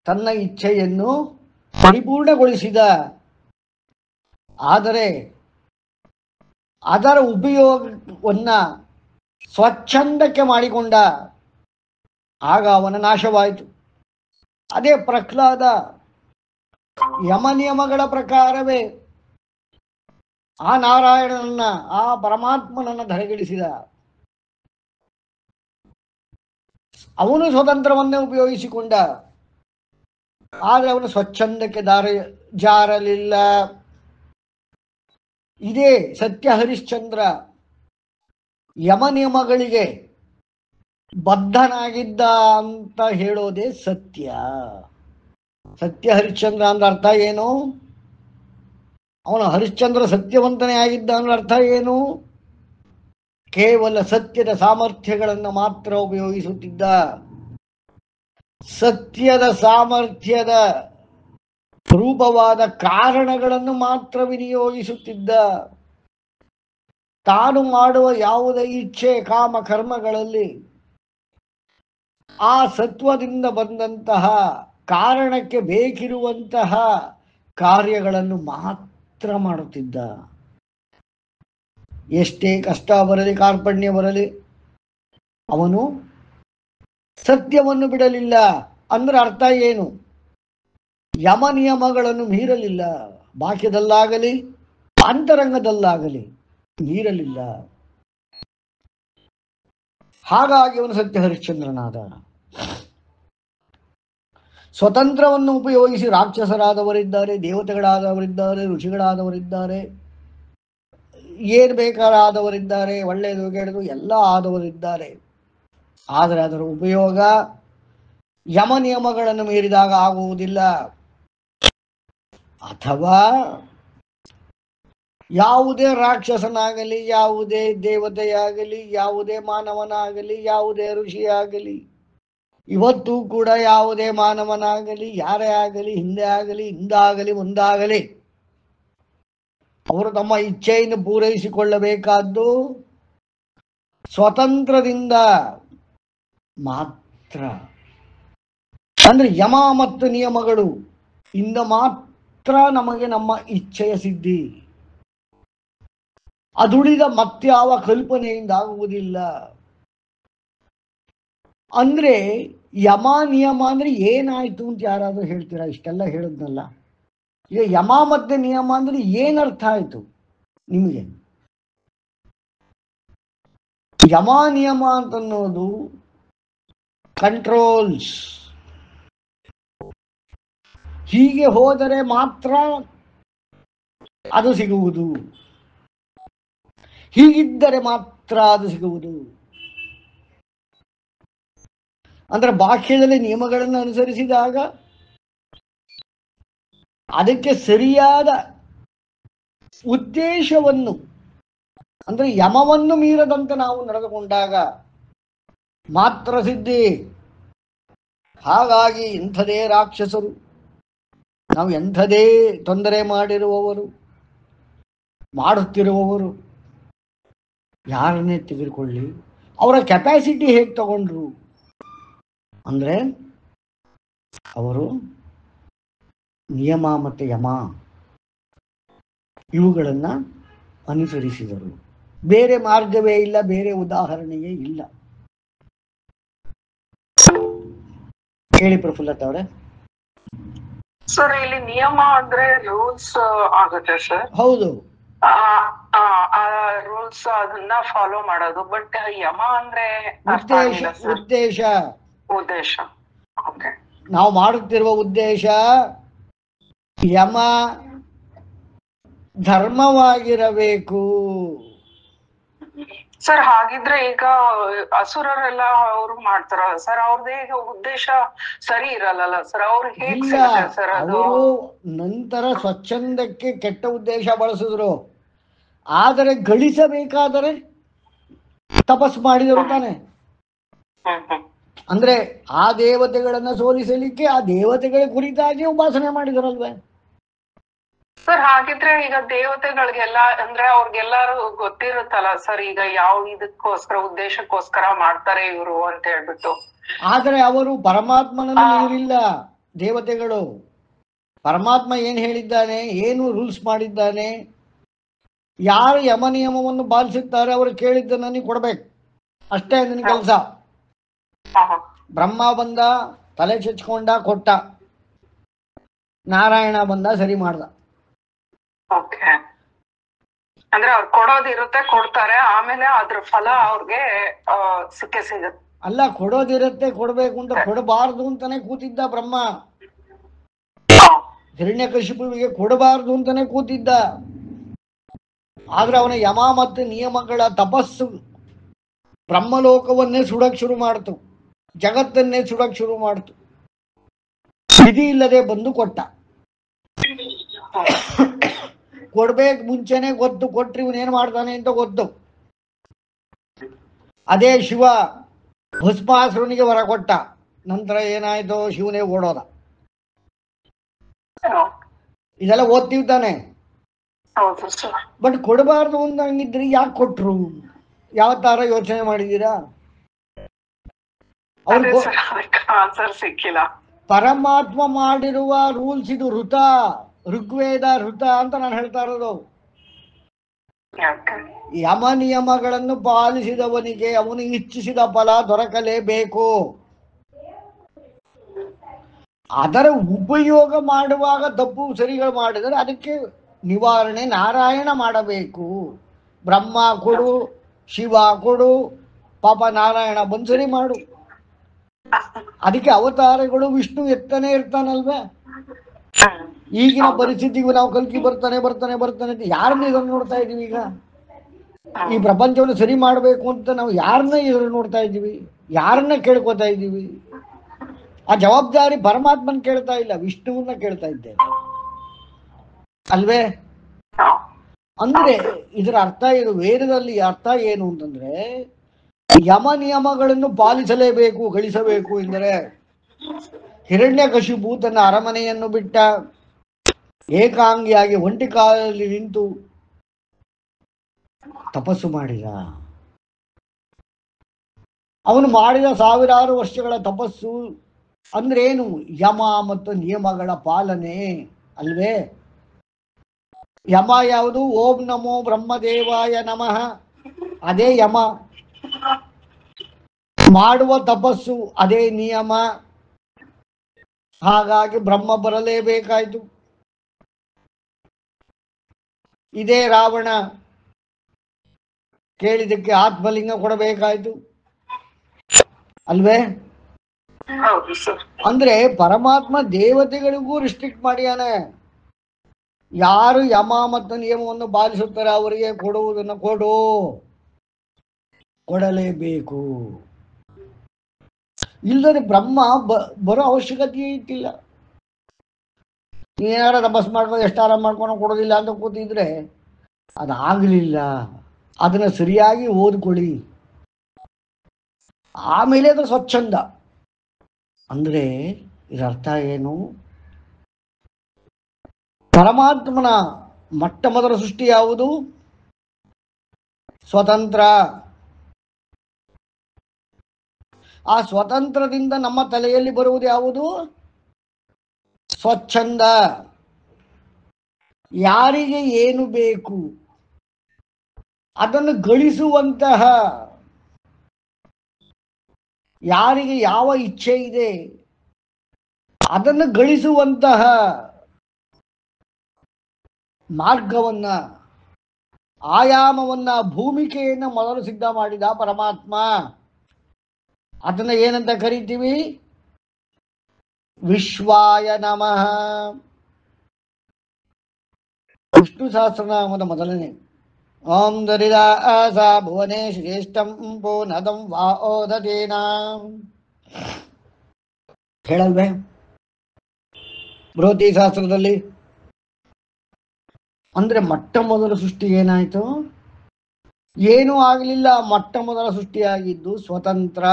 ತನ್ನ ಇಚ್ಛೆಯನ್ನು ಪರಿಪೂರ್ಣಗೊಳಿಸಿದ. ಆದರೆ ಅದರ ಉಪಯೋಗವನ್ನ ಸ್ವಚ್ಛಂದಕ್ಕೆ ಮಾಡಿಕೊಂಡ. ಆಗ ಅವನ ನಾಶವಾಯಿತು. ಅದೇ ಪ್ರಹ್ಲಾದ ಯಮ ನಿಯಮಗಳ ಪ್ರಕಾರವೇ ಆ ನಾರಾಯಣನನ್ನ, ಆ ಪರಮಾತ್ಮನನ್ನ ಧರೆಗಿಳಿಸಿದ. ಅವನು ಸ್ವತಂತ್ರವನ್ನೇ ಉಪಯೋಗಿಸಿಕೊಂಡ. ಆದರೆ ಅವನು ಸ್ವಚ್ಛಂದಕ್ಕೆ ಜಾರಲಿಲ್ಲ. ಇದೇ ಸತ್ಯ. ಹರಿಶ್ಚಂದ್ರ ಯಮ ನಿಯಮಗಳಿಗೆ ಬದ್ಧನಾಗಿದ್ದ ಅಂತ ಹೇಳೋದೇ ಸತ್ಯ. ಸತ್ಯ ಹರಿಶ್ಚಂದ್ರ ಅಂದ್ರೆ ಅರ್ಥ ಏನು? ಅವನು ಹರಿಶ್ಚಂದ್ರ ಸತ್ಯವಂತನೇ ಆಗಿದ್ದ ಅಂದ್ರೆ ಅರ್ಥ ಏನು? ಕೇವಲ ಸತ್ಯದ ಸಾಮರ್ಥ್ಯಗಳನ್ನು ಮಾತ್ರ ಉಪಯೋಗಿಸುತ್ತಿದ್ದ. ಸತ್ಯದ ಸಾಮರ್ಥ್ಯದ ರೂಪವಾದ ಕಾರಣಗಳನ್ನು ಮಾತ್ರ ವಿನಿಯೋಗಿಸುತ್ತಿದ್ದ. ತಾನು ಮಾಡುವ ಯಾವುದೇ ಇಚ್ಛೆ, ಕಾಮ, ಕರ್ಮಗಳಲ್ಲಿ ಆ ಸತ್ವದಿಂದ ಬಂದಂತಹ ಕಾರಣಕ್ಕೆ ಬೇಕಿರುವಂತಹ ಕಾರ್ಯಗಳನ್ನು ಮಾತ್ರ ಮಾಡುತ್ತಿದ್ದ. ಎಷ್ಟೇ ಕಷ್ಟ ಬರಲಿ, ಕಾರ್ಪಣ್ಯ ಬರಲಿ, ಅವನು ಸತ್ಯವನ್ನು ಬಿಡಲಿಲ್ಲ. ಅಂದ್ರೆ ಅರ್ಥ ಏನು? ಯಮ ನಿಯಮಗಳನ್ನು ಮೀರಲಿಲ್ಲ. ಬಾಹ್ಯದಲ್ಲಾಗಲಿ ಅಂತರಂಗದಲ್ಲಾಗಲಿ ಮೀರಲಿಲ್ಲ. ಹಾಗಾಗಿ ಅವನು ಸತ್ಯ ಹರಿಶ್ಚಂದ್ರನಾದ. ಸ್ವತಂತ್ರವನ್ನು ಉಪಯೋಗಿಸಿ ರಾಕ್ಷಸರಾದವರಿದ್ದಾರೆ, ದೇವತೆಗಳಾದವರಿದ್ದಾರೆ, ಋಷಿಗಳಾದವರಿದ್ದಾರೆ, ಏನು ಬೇಕಾದವರಿದ್ದಾರೆ, ಒಳ್ಳೆಯದು ಕೆಡದು ಎಲ್ಲ ಆದವರಿದ್ದಾರೆ. ಆದರೆ ಅದರ ಉಪಯೋಗ ಯಮ ನಿಯಮಗಳನ್ನು ಮೀರಿದಾಗ ಆಗುವುದಿಲ್ಲ. ಅಥವಾ ಯಾವುದೇ ರಾಕ್ಷಸನಾಗಲಿ, ಯಾವುದೇ ದೇವತೆಯಾಗಲಿ, ಯಾವುದೇ ಮಾನವನಾಗಲಿ, ಯಾವುದೇ ಋಷಿಯಾಗಲಿ, ಇವತ್ತು ಕೂಡ ಯಾವುದೇ ಮಾನವನಾಗಲಿ, ಯಾರೇ ಆಗಲಿ, ಹಿಂದೆ ಆಗಲಿ, ಹಿಂದಾಗಲಿ, ಮುಂದಾಗಲಿ, ಅವರು ತಮ್ಮ ಇಚ್ಛೆಯನ್ನು ಪೂರೈಸಿಕೊಳ್ಳಬೇಕಾದ್ದು ಸ್ವತಂತ್ರದಿಂದ ಮಾತ್ರ. ಅಂದ್ರೆ ಯಮ ಮತ್ತು ನಿಯಮಗಳು ಇಂದ ಮಾತ್ರ ನಮಗೆ ನಮ್ಮ ಇಚ್ಛೆಯ ಸಿದ್ಧಿ. ಅದುಳಿದ ಮತ್ಯಾವ ಕಲ್ಪನೆಯಿಂದ ಆಗುವುದಿಲ್ಲ. ಅಂದ್ರೆ ಯಮ ನಿಯಮ ಅಂದ್ರೆ ಏನಾಯ್ತು ಅಂತ ಯಾರಾದ್ರೂ ಹೇಳ್ತೀರಾ? ಇಷ್ಟೆಲ್ಲ ಹೇಳಿದ್ನಲ್ಲ, ಈಗ ಯಮ ಮತ್ತೆ ನಿಯಮ ಅಂದ್ರೆ ಏನರ್ಥ ಆಯ್ತು ನಿಮಗೆ? ಯಮ ನಿಯಮ ಅಂತನ್ನೋದು ಕಂಟ್ರೋಲ್ಸ್. ಹೀಗೆ ಹೋದರೆ ಮಾತ್ರ ಅದು ಸಿಗುವುದು, ಹೀಗಿದ್ದರೆ ಮಾತ್ರ ಅದು ಸಿಗುವುದು. ಅಂದ್ರೆ ಬಾಹ್ಯದಲ್ಲಿ ನಿಯಮಗಳನ್ನು ಅನುಸರಿಸಿದಾಗ ಅದಕ್ಕೆ ಸರಿಯಾದ ಉದ್ದೇಶವನ್ನು, ಅಂದ್ರೆ ಯಮವನ್ನು ಮೀರದಂತೆ ನಾವು ನಡೆದುಕೊಂಡಾಗ ಮಾತ್ರ ಸಿದ್ಧಿ. ಹಾಗಾಗಿ ಇಂಥದೇ ರಾಕ್ಷಸರು, ನಾವು ಎಂಥದೇ ತೊಂದರೆ ಮಾಡಿರುವವರು, ಮಾಡುತ್ತಿರುವವರು, ಯಾರನ್ನೇ ತೆಗೆದುಕೊಳ್ಳಿ, ಅವರ ಕೆಪಾಸಿಟಿ ಹೇಗೆ ತಗೊಂಡ್ರು ಅಂದ್ರೆ ಅವರು ನಿಯಮ ಮತ್ತು ಯಮ ಇವುಗಳನ್ನ ಅನುಸರಿಸಿದರು. ಬೇರೆ ಮಾರ್ಗವೇ ಇಲ್ಲ, ಬೇರೆ ಉದಾಹರಣೆಯೇ ಇಲ್ಲ. ಹೇಳಿ ಪ್ರಫುಲ್ಲತ್ ಅವರೇ. ಸರ್ ಇಲ್ಲಿ ನಿಯಮ ಅಂದ್ರೆ ರೂಲ್ಸ್ ಆಗುತ್ತೆ ಸರ್. ಹೌದು, ರೂಲ್ಸ್ ಅದನ್ನ ಫಾಲೋ ಮಾಡೋದು. ಬಟ್ ಯಮ ಅಂದ್ರೆ ಅರ್ಥ ಉದ್ದೇಶ ಆಗಿಲ್ಲ ಸರ್. ಉದ್ದೇಶ ಉದ್ದೇಶ. ಓಕೆ. ನಾವು ಮಾಡುತ್ತಿರುವ ಉದ್ದೇಶ ಯಮ ಧರ್ಮವಾಗಿರಬೇಕು. ಸರ್ ಹಾಗಿದ್ರೆ ಈಗ ಅಸುರರೆಲ್ಲ ಅವ್ರು ಮಾಡ್ತಾರಲ್ಲ ಸರ್, ಅವ್ರದೇ ಈಗ ಉದ್ದೇಶ ಸರಿ ಇರಲ್ಲ ಸರ್. ಅವ್ರು ಹೇಗ್ ಇಲ್ಲ, ಸಿಗುತ್ತೆ ಸರ್ ಅದು? ಅವರು ನಂತರ ಸ್ವಚ್ಛಂದಕ್ಕೆ ಕೆಟ್ಟ ಉದ್ದೇಶ ಬಳಸಿದ್ರು. ಆದರೆ ಗಳಿಸಬೇಕಾದರೆ ತಪಸ್ಸು ಮಾಡಿದರು ತಾನೆ. ಅಂದ್ರೆ ಆ ದೇವತೆಗಳನ್ನ ಸೋಲಿಸಲಿಕ್ಕೆ ಆ ದೇವತೆಗಳ ಕುರಿತಾಗಿ ಉಪಾಸನೆ ಮಾಡಿದರಲ್ವೇ ಸರ್. ಹಾಗಿದ್ರೆ ಈಗ ದೇವತೆಗಳಿಗೆಲ್ಲ ಅಂದ್ರೆ ಅವ್ರಿಗೆಲ್ಲಾರು ಗೊತ್ತಿರುತ್ತಲ್ಲ ಸರ್, ಈಗ ಯಾವ ಇದಕ್ಕೋಸ್ಕರ ಉದ್ದೇಶಕ್ಕೋಸ್ಕರ ಮಾಡ್ತಾರೆ ಇವರು ಅಂತ ಹೇಳ್ಬಿಟ್ಟು. ಆದರೆ ಅವರು ಪರಮಾತ್ಮನನ್ನು ಮೀರಿಲ್ಲ. ದೇವತೆಗಳು ಪರಮಾತ್ಮ ಏನ್ ಹೇಳಿದ್ದಾನೆ, ಏನು ರೂಲ್ಸ್ ಮಾಡಿದ್ದಾನೆ, ಯಾರು ಯಮ ನಿಯಮವನ್ನು ಪಾಲಿಸುತ್ತಾರೆ ಅವರು ಕೇಳಿದ್ದನ್ನು ಕೊಡ್ಬೇಕು, ಅಷ್ಟೇ ನಿನ್ನ ಕೆಲಸ. ಬ್ರಹ್ಮ ಬಂದ ತಲೆ ಚಚ್ಕೊಂಡ ಕೊಟ್ಟ, ನಾರಾಯಣ ಬಂದ ಸರಿ ಮಾಡ್ದ. ಓಕೆ. ಅಂದ್ರೆ ಅವ್ರು ಕೊಡೋದಿರುತ್ತೆ, ಕೊಡ್ತಾರೆ, ಆಮೇಲೆ ಅದ್ರ ಫಲ ಅವ್ರಿಗೆ ಸಿಕ್ಕೇ ಸಿಗುತ್ತೆ. ಅಲ್ಲ, ಕೊಡೋದಿರುತ್ತೆ, ಕೊಡ್ಬೇಕು ಅಂತ ಕೊಡಬಾರ್ದು ಅಂತಾನೆ ಕೂತಿದ್ದ ಬ್ರಹ್ಮ. ಹಿರಣ್ಯಕಶಿಪುವಿಗೆ ಕೊಡಬಾರ್ದು ಅಂತಾನೆ ಕೂತಿದ್ದ. ಆದ್ರೆ ಅವನ ಯಮ ಮತ್ತು ನಿಯಮಗಳ ತಪಸ್ಸು ಬ್ರಹ್ಮಲೋಕವನ್ನೇ ಸುಡಕ್ ಶುರು ಮಾಡ್ತು, ಜಗತ್ತನ್ನೇ ಸುಡಕ್ ಶುರು ಮಾಡ್ತು. ವಿಧಿ ಇಲ್ಲದೆ ಬಂದು ಕೊಟ್ಟ. ಕೊಡ್ಬೇಕು ಮುಂಚೆನೆ ಗೊತ್ತು, ಕೊಟ್ರಿ ಇವನೇನ್ ಮಾಡ್ತಾನೆ ಅಂತ ಗೊತ್ತು. ಅದೇ ಶಿವ ಭಸ್ಮಾಸುರನಿಗೆ ವರ ಕೊಟ್ಟ. ನಂತರ ಏನಾಯ್ತು, ಶಿವನೇ ಓಡೋದ. ಇದೆಲ್ಲ ಓದ್ತೀವಿ ತಾನೆ. ಬಟ್ ಕೊಡಬಾರ್ದು ಅಂತ ಹಂಗಿದ್ರಿ ಯಾಕೆ ಕೊಟ್ರು, ಯಾವ ತರ ಯೋಚನೆ ಮಾಡಿದೀರಾ? ಆನ್ಸರ್ ಸಿಕ್ಕಿಲ್ಲ. ಪರಮಾತ್ಮ ಮಾಡಿರುವ ರೂಲ್ಸ್ ಇದು, ಋತ, ಋಗ್ವೇದ ಋತ ಅಂತ ನಾನು ಹೇಳ್ತಾ ಇರೋದು. ಯಮ ನಿಯಮಗಳನ್ನು ಪಾಲಿಸಿದವನಿಗೆ ಅವನು ಇಚ್ಛಿಸಿದ ಫಲ ದೊರಕಲೇಬೇಕು. ಅದರ ಉಪಯೋಗ ಮಾಡುವಾಗ ತಪ್ಪು ಸರಿಗಳು ಮಾಡಿದರೆ ಅದಕ್ಕೆ ನಿವಾರಣೆ ನಾರಾಯಣ ಮಾಡಬೇಕು. ಬ್ರಹ್ಮ ಕೊಡು, ಶಿವ ಕೊಡು, ಪಾಪ ನಾರಾಯಣ ಬಂದು ಸರಿ ಮಾಡು. ಅದಕ್ಕೆ ಅವತಾರಗಳು ವಿಷ್ಣು ಎತ್ತನೇ ಇರ್ತಾನಲ್ವೇ. ಈಗಿನ ಪರಿಸ್ಥಿತಿಗೂ ನಾವು ಕಲ್ಕಿ ಬರ್ತಾನೆ ಬರ್ತಾನೆ ಬರ್ತಾನೆ ಅಂತ ಯಾರನ್ನ ಇದನ್ನು ನೋಡ್ತಾ ಇದೀವಿ? ಈಗ ಈ ಪ್ರಪಂಚವನ್ನು ಸರಿ ಮಾಡಬೇಕು ಅಂತ ನಾವು ಯಾರನ್ನ ಎದುರು ನೋಡ್ತಾ ಇದ್ದೀವಿ, ಯಾರನ್ನ ಕೇಳ್ಕೊತಾ ಇದ್ದೀವಿ? ಆ ಜವಾಬ್ದಾರಿ ಪರಮಾತ್ಮನ್ ಕೇಳ್ತಾ ಇಲ್ಲ, ವಿಷ್ಣುವನ್ನ ಕೇಳ್ತಾ ಇದ್ದೇವೆ ಅಲ್ವೇ? ಅಂದ್ರೆ ಇದರ ಅರ್ಥ ಏನು, ವೇದದಲ್ಲಿ ಅರ್ಥ ಏನು ಅಂತಂದ್ರೆ ಯಮ ನಿಯಮಗಳನ್ನು ಪಾಲಿಸಲೇಬೇಕು, ಗಳಿಸಬೇಕು ಎಂದರೆ ಹಿರಣ್ಯಕಶಿಪು ತನ್ನ ಅರಮನೆಯನ್ನು ಬಿಟ್ಟ, ಏಕಾಂಗಿಯಾಗಿ ಒಂಟಿ ಕಾಲಲ್ಲಿ ನಿಂತು ತಪಸ್ಸು ಮಾಡಿದ. ಅವನು ಮಾಡಿದ ಸಾವಿರಾರು ವರ್ಷಗಳ ತಪಸ್ಸು ಅಂದ್ರೇನು? ಯಮ ಮತ್ತು ನಿಯಮಗಳ ಪಾಲನೆ ಅಲ್ವೇ? ಯಮ ಯಾವುದು? ಓಂ ನಮೋ ಬ್ರಹ್ಮದೇವಾಯ ನಮಃ, ಅದೇ ಯಮ. ಮಾಡುವ ತಪಸ್ಸು ಅದೇ ನಿಯಮ. ಹಾಗಾಗಿ ಬ್ರಹ್ಮ ಬರಲೇಬೇಕಾಯ್ತು. ಇದೇ ರಾವಣ ಕೇಳಿದಕ್ಕೆ ಆತ್ಮಲಿಂಗ ಕೊಡಬೇಕಾಯ್ತು ಅಲ್ವೇ? ಅಂದ್ರೆ ಪರಮಾತ್ಮ ದೇವತೆಗಳಿಗೂ ರಿಸ್ಟ್ರಿಕ್ಟ್ ಮಾಡಿಯಾನೆ. ಯಾರು ಯಮ ಮತ್ತು ನಿಯಮವನ್ನು ಪಾಲಿಸುತ್ತಾರೆ ಅವರಿಗೆ ಕೊಡುವುದನ್ನು ಕೊಡಲೇಬೇಕು. ಇಲ್ಲದೆ ಬ್ರಹ್ಮ ಬರೋ ಅವಶ್ಯಕತೆ ಇಟ್ಟಿಲ್ಲ. ನೀನಾರ ತಪಸ್ ಮಾಡ್ಕೊಂಡು ಎಷ್ಟಾರ ಮಾಡ್ಕೊಂಡು ಕೊಡೋದಿಲ್ಲ ಅಂತ ಕೂತಿದ್ರೆ ಅದಾಗಲಿಲ್ಲ. ಅದನ್ನ ಸರಿಯಾಗಿ ಓದ್ಕೊಳ್ಳಿ, ಆಮೇಲೆ ಅದು ಸ್ವಚ್ಛಂದ. ಅಂದ್ರೆ ಇದರ್ಥ ಏನು? ಪರಮಾತ್ಮನ ಮೊಟ್ಟ ಮೊದಲ ಸೃಷ್ಟಿ ಯಾವುದು? ಸ್ವತಂತ್ರ. ಆ ಸ್ವತಂತ್ರದಿಂದ ನಮ್ಮ ತಲೆಯಲ್ಲಿ ಬರುವುದು ಯಾವುದು? ಸ್ವಚ್ಛಂದ. ಯಾರಿಗೆ ಏನು ಬೇಕು ಅದನ್ನು ಗಳಿಸುವಂತಹ, ಯಾರಿಗೆ ಯಾವ ಇಚ್ಛೆ ಇದೆ ಅದನ್ನು ಗಳಿಸುವಂತಹ ಮಾರ್ಗವನ್ನ, ಆಯಾಮವನ್ನ, ಭೂಮಿಕೆಯನ್ನ ಮೊದಲು ಸಿದ್ಧ ಮಾಡಿದ ಪರಮಾತ್ಮ. ಅದನ್ನ ಏನಂತ ಕರಿತೀವಿ? ವಿಶ್ವಾಯ ನಮಃ. ವಿಷ್ಣು ಸಹಸ್ರನಾಮದ ಮೊದಲನೇ ಓಂ ದರಿದಾಸ ಭುವನೇ ಶ್ರೇಷ್ಠಂ ಪೂನದಂ ವಾ ಓದತೇನ ಹೇಳಲ್ವೇ ಬೃಹತಿ ಶಾಸ್ತ್ರದಲ್ಲಿ? ಅಂದ್ರೆ ಮೊಟ್ಟ ಮೊದಲ ಸೃಷ್ಟಿ ಏನಾಯ್ತು? ಏನೂ ಆಗಲಿಲ್ಲ. ಮೊಟ್ಟ ಮೊದಲ ಸೃಷ್ಟಿಯಾಗಿದ್ದು ಸ್ವತಂತ್ರ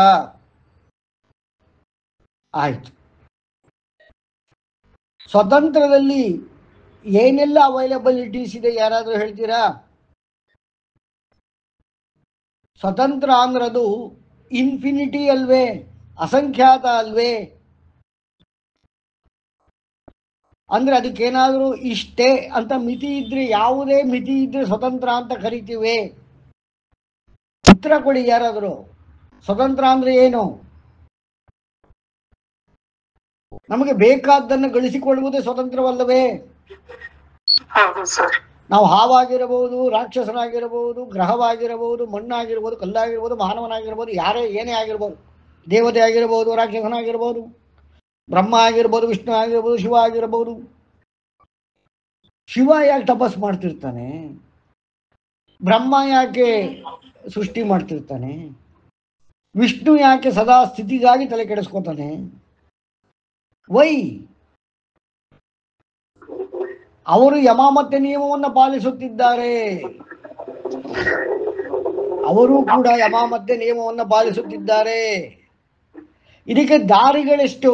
ಆಯ್ತು. ಸ್ವತಂತ್ರದಲ್ಲಿ ಏನೆಲ್ಲ ಅವೈಲಬಿಲಿಟೀಸ್ ಇದೆ ಯಾರಾದ್ರೂ ಹೇಳ್ತೀರಾ? ಸ್ವತಂತ್ರ ಅಂದ್ರದು ಇನ್ಫಿನಿಟಿ ಅಲ್ವೇ? ಅಸಂಖ್ಯಾತ ಅಲ್ವೇ? ಅಂದ್ರೆ ಅದಕ್ಕೇನಾದ್ರೂ ಇಷ್ಟೇ ಅಂತ ಮಿತಿ ಇದ್ರೆ, ಯಾವುದೇ ಮಿತಿ ಇದ್ರೆ ಸ್ವತಂತ್ರ ಅಂತ ಕರಿತೀವಿ? ಉತ್ತರ ಕೊಡಿ ಯಾರಾದರೂ. ಸ್ವತಂತ್ರ ಅಂದ್ರೆ ಏನು? ನಮಗೆ ಬೇಕಾದ್ದನ್ನು ಗಳಿಸಿಕೊಳ್ಳುವುದೇ ಸ್ವತಂತ್ರವಲ್ಲವೇ? ಹೌದು ಸರ್. ನಾವು ಹಾವಾಗಿರಬಹುದು, ರಾಕ್ಷಸನಾಗಿರಬಹುದು, ಗ್ರಹವಾಗಿರಬಹುದು, ಮಣ್ಣಾಗಿರ್ಬೋದು, ಕಲ್ಲಾಗಿರ್ಬೋದು, ಮಾನವನಾಗಿರ್ಬೋದು, ಯಾರೇ ಏನೇ ಆಗಿರ್ಬೋದು, ದೇವತೆ ಆಗಿರಬಹುದು, ರಾಕ್ಷಸನಾಗಿರ್ಬೋದು, ಬ್ರಹ್ಮ ಆಗಿರ್ಬೋದು, ವಿಷ್ಣು ಆಗಿರ್ಬೋದು, ಶಿವ ಆಗಿರಬಹುದು. ಶಿವ ಯಾಕೆ ತಪಸ್ ಮಾಡ್ತಿರ್ತಾನೆ? ಬ್ರಹ್ಮ ಯಾಕೆ ಸೃಷ್ಟಿ ಮಾಡ್ತಿರ್ತಾನೆ? ವಿಷ್ಣು ಯಾಕೆ ಸದಾ ಸ್ಥಿತಿಗಾಗಿ ತಲೆ ಕೆಡಿಸ್ಕೊತಾನೆ? ವೈ? ಅವರು ಯಮ ಮತ್ತೆ ನಿಯಮವನ್ನು ಪಾಲಿಸುತ್ತಿದ್ದಾರೆ. ಅವರು ಕೂಡ ಯಮ ಮತ್ತೆ ನಿಯಮವನ್ನು ಪಾಲಿಸುತ್ತಿದ್ದಾರೆ. ಇದಕ್ಕೆ ದಾರಿಗಳೆಷ್ಟು?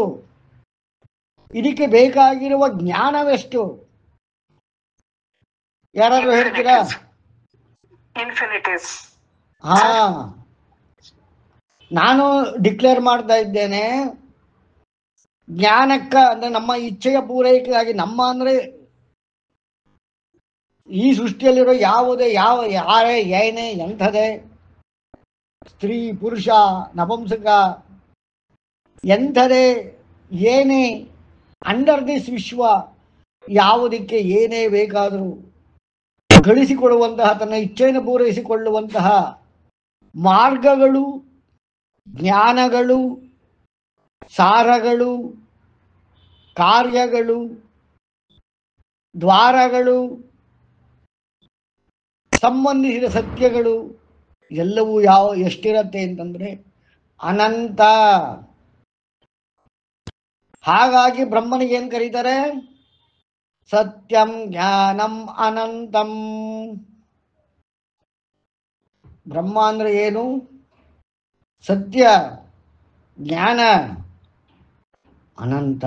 ಇದಕ್ಕೆ ಬೇಕಾಗಿರುವ ಜ್ಞಾನವೆಷ್ಟು? ಯಾರಾದ್ರೂ ಹೇಳ್ತೀರಾ? ಇನ್ಫಿನಿಟೀಸ್. ಹಾ, ನಾನು ಡಿಕ್ಲೇರ್ ಮಾಡ್ತಾ ಇದ್ದೇನೆ, ಜ್ಞಾನಕ್ಕ ಅಂದ್ರೆ ನಮ್ಮ ಇಚ್ಛೆಯ ಪೂರೈಕೆಗಾಗಿ, ನಮ್ಮ ಅಂದ್ರೆ ಈ ಸೃಷ್ಟಿಯಲ್ಲಿರೋ ಯಾವುದೇ ಯಾರೇ ಏನೇ ಎಂಥದೇ ಸ್ತ್ರೀ ಪುರುಷ ನಪುಂಸಕ ಎಂಥದೇ ಏನೇ ಅಂಡರ್ ದಿಸ್ ವಿಶ್ವ, ಯಾವುದಕ್ಕೆ ಏನೇ ಬೇಕಾದರೂ ಗಳಿಸಿಕೊಡುವಂತಹ, ತನ್ನ ಇಚ್ಛೆಯನ್ನು ಪೂರೈಸಿಕೊಳ್ಳುವಂತಹ ಮಾರ್ಗಗಳು, ಜ್ಞಾನಗಳು, ಸಾರಗಳು, ಕಾರ್ಯಗಳು, ದ್ವಾರಗಳು, ಸಂಬಂಧಿಸಿದ ಸತ್ಯಗಳು ಎಲ್ಲವೂ ಎಷ್ಟಿರತ್ತೆ ಅಂತಂದ್ರೆ ಅನಂತ. ಹಾಗಾಗಿ ಬ್ರಹ್ಮನಿಗೆ ಏನ್ ಕರೀತಾರೆ? ಸತ್ಯಂ ಜ್ಞಾನಂ ಅನಂತಂ. ಬ್ರಹ್ಮ ಅಂದ್ರೆ ಏನು? ಸತ್ಯ, ಜ್ಞಾನ, ಅನಂತ.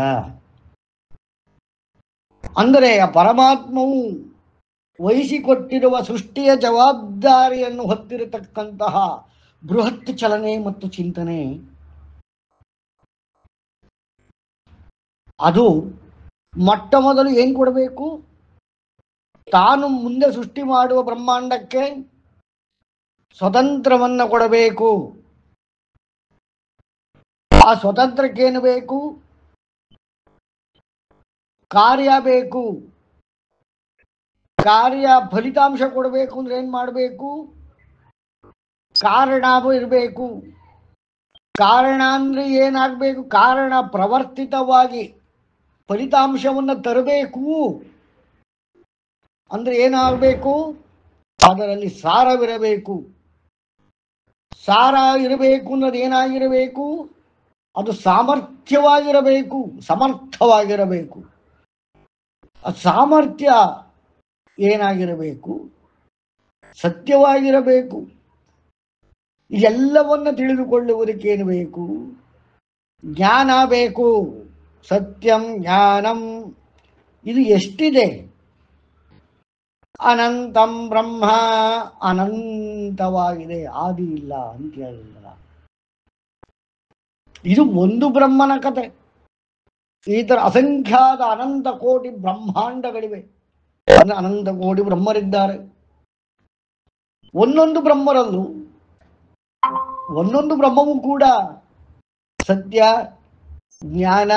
ಅಂದರೆ ಆ ಪರಮಾತ್ಮವು ವಹಿಸಿಕೊಟ್ಟಿರುವ ಸೃಷ್ಟಿಯ ಜವಾಬ್ದಾರಿಯನ್ನು ಹೊತ್ತಿರತಕ್ಕಂತಹ ಬೃಹತ್ ಚಲನೆ ಮತ್ತು ಚಿಂತನೆ, ಅದು ಮೊಟ್ಟ ಮೊದಲು ಏನ್ ಕೊಡಬೇಕು? ತಾನು ಮುಂದೆ ಸೃಷ್ಟಿ ಮಾಡುವ ಬ್ರಹ್ಮಾಂಡಕ್ಕೆ ಸ್ವತಂತ್ರವನ್ನ ಕೊಡಬೇಕು. ಆ ಸ್ವತಂತ್ರಕ್ಕೇನು ಬೇಕು? ಕಾರ್ಯ ಬೇಕು. ಕಾರ್ಯ ಫಲಿತಾಂಶ ಕೊಡಬೇಕು ಅಂದ್ರೆ ಏನ್ ಮಾಡಬೇಕು? ಕಾರಣ ಇರಬೇಕು. ಕಾರಣ ಅಂದ್ರೆ ಏನಾಗಬೇಕು? ಕಾರಣ ಪ್ರವರ್ತಿತವಾಗಿ ಫಲಿತಾಂಶವನ್ನು ತರಬೇಕು ಅಂದ್ರೆ ಏನಾಗಬೇಕು? ಅದರಲ್ಲಿ ಸಾರವಿರಬೇಕು. ಸಾರ ಇರಬೇಕು ಅನ್ನೋದು ಏನಾಗಿರಬೇಕು? ಅದು ಸಾಮರ್ಥ್ಯವಾಗಿರಬೇಕು, ಸಮರ್ಥವಾಗಿರಬೇಕು. ಆ ಸಾಮರ್ಥ್ಯ ಏನಾಗಿರಬೇಕು? ಸತ್ಯವಾಗಿರಬೇಕು. ಇದೆಲ್ಲವನ್ನ ತಿಳಿದುಕೊಳ್ಳುವುದಕ್ಕೇನು ಬೇಕು? ಜ್ಞಾನ ಬೇಕು. ಸತ್ಯಂ ಜ್ಞಾನಂ. ಇದು ಎಷ್ಟಿದೆ? ಅನಂತಂ ಬ್ರಹ್ಮ, ಅನಂತವಾಗಿದೆ, ಆದಿ ಇಲ್ಲ, ಅಂತ್ಯ ಇಲ್ಲ. ಇದು ಒಂದು ಬ್ರಹ್ಮನ ಕತೆ. ಈ ತರ ಅಸಂಖ್ಯಾತ ಅನಂತ ಕೋಟಿ ಬ್ರಹ್ಮಾಂಡಗಳಿವೆ. ಅನಂತ ಕೋಟಿ ಬ್ರಹ್ಮರಿದ್ದಾರೆ. ಒಂದೊಂದು ಬ್ರಹ್ಮರಲ್ಲೂ ಒಂದೊಂದು ಬ್ರಹ್ಮವೂ ಕೂಡ ಸತ್ಯ, ಜ್ಞಾನ,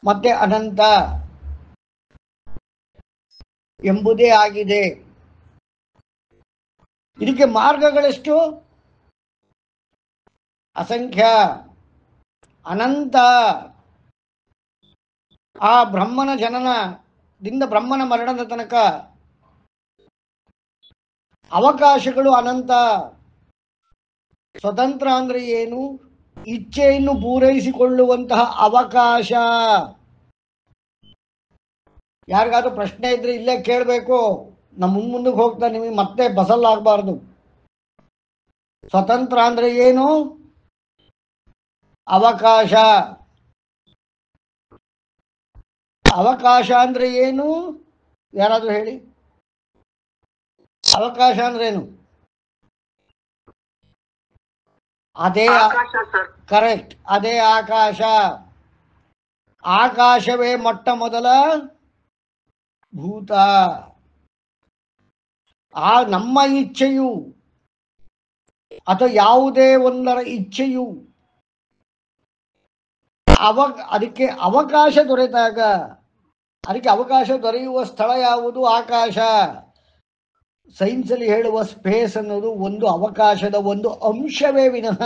ಮತ್ತೆ ಅನಂತ ಎಂಬುದೇ ಆಗಿದೆ. ಇದಕ್ಕೆ ಮಾರ್ಗಗಳೆಷ್ಟು? ಅಸಂಖ್ಯ, ಅನಂತ. ಆ ಬ್ರಹ್ಮನ ಜನನದಿಂದ ಬ್ರಹ್ಮನ ಮರಣದ ತನಕ ಅವಕಾಶಗಳು ಅನಂತ. ಸ್ವತಂತ್ರ ಅಂದ್ರೆ ಏನು? ಇಚ್ಛೆಯನ್ನು ಪೂರೈಸಿಕೊಳ್ಳುವಂತಹ ಅವಕಾಶ. ಯಾರಿಗಾದ್ರೂ ಪ್ರಶ್ನೆ ಇದ್ರೆ ಇಲ್ಲೇ ಕೇಳಬೇಕು. ನಮ್ಮ ಮುಂದಕ್ಕೆ ಹೋಗ್ತಾ ನಿಮಗೆ ಮತ್ತೆ ಬಸಲ್ಲಾಗಬಾರ್ದು. ಸ್ವತಂತ್ರ ಅಂದ್ರೆ ಏನು? ಅವಕಾಶ. ಅವಕಾಶ ಅಂದ್ರೆ ಏನು? ಯಾರಾದ್ರೂ ಹೇಳಿ. ಅವಕಾಶ ಅಂದ್ರೆ ಏನು? ಅದೇ ಕರೆಕ್ಟ್, ಅದೇ ಆಕಾಶ. ಆಕಾಶವೇ ಮೊಟ್ಟ ಮೊದಲ ಭೂತ. ಆ ನಮ್ಮ ಇಚ್ಛೆಯು ಅಥವಾ ಯಾವುದೇ ಒಂದರ ಇಚ್ಛೆಯು ಅದಕ್ಕೆ ಅವಕಾಶ ದೊರೆತಾಗ, ಅದಕ್ಕೆ ಅವಕಾಶ ದೊರೆಯುವ ಸ್ಥಳ ಯಾವುದು? ಆಕಾಶ. ಸೈನ್ಸಲ್ಲಿ ಹೇಳುವ ಸ್ಪೇಸ್ ಅನ್ನೋದು ಒಂದು ಅವಕಾಶದ ಒಂದು ಅಂಶವೇ ವಿನಃ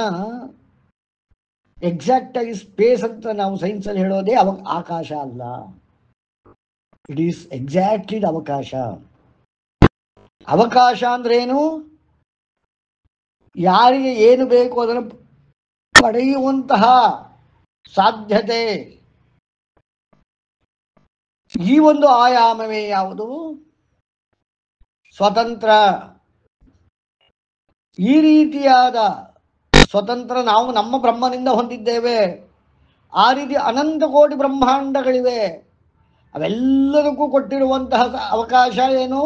ಎಕ್ಸಾಕ್ಟ್ ಆಗಿ ಸ್ಪೇಸ್ ಅಂತ ನಾವು ಸೈನ್ಸಲ್ಲಿ ಹೇಳೋದೇ ಆಕಾಶ ಅಲ್ಲ. ಇಟ್ ಈಸ್ ಎಕ್ಸಾಕ್ಟ್ಲಿ ದ ಅವಕಾಶ. ಅವಕಾಶ ಅಂದ್ರೇನು? ಯಾರಿಗೆ ಏನು ಬೇಕು ಅದನ್ನು ಪಡೆಯುವಂತಹ ಸಾಧ್ಯತೆ. ಈ ಒಂದು ಆಯಾಮವೇ ಯಾವುದು? ಸ್ವತಂತ್ರ. ಈ ರೀತಿಯಾದ ಸ್ವತಂತ್ರ ನಾವು ನಮ್ಮ ಬ್ರಹ್ಮನಿಂದ ಹೊಂದಿದ್ದೇವೆ. ಆ ರೀತಿ ಅನಂತ ಕೋಟಿ ಬ್ರಹ್ಮಾಂಡಗಳಿವೆ. ಅವೆಲ್ಲದಕ್ಕೂ ಕೊಟ್ಟಿರುವಂತಹ ಅವಕಾಶ ಏನು?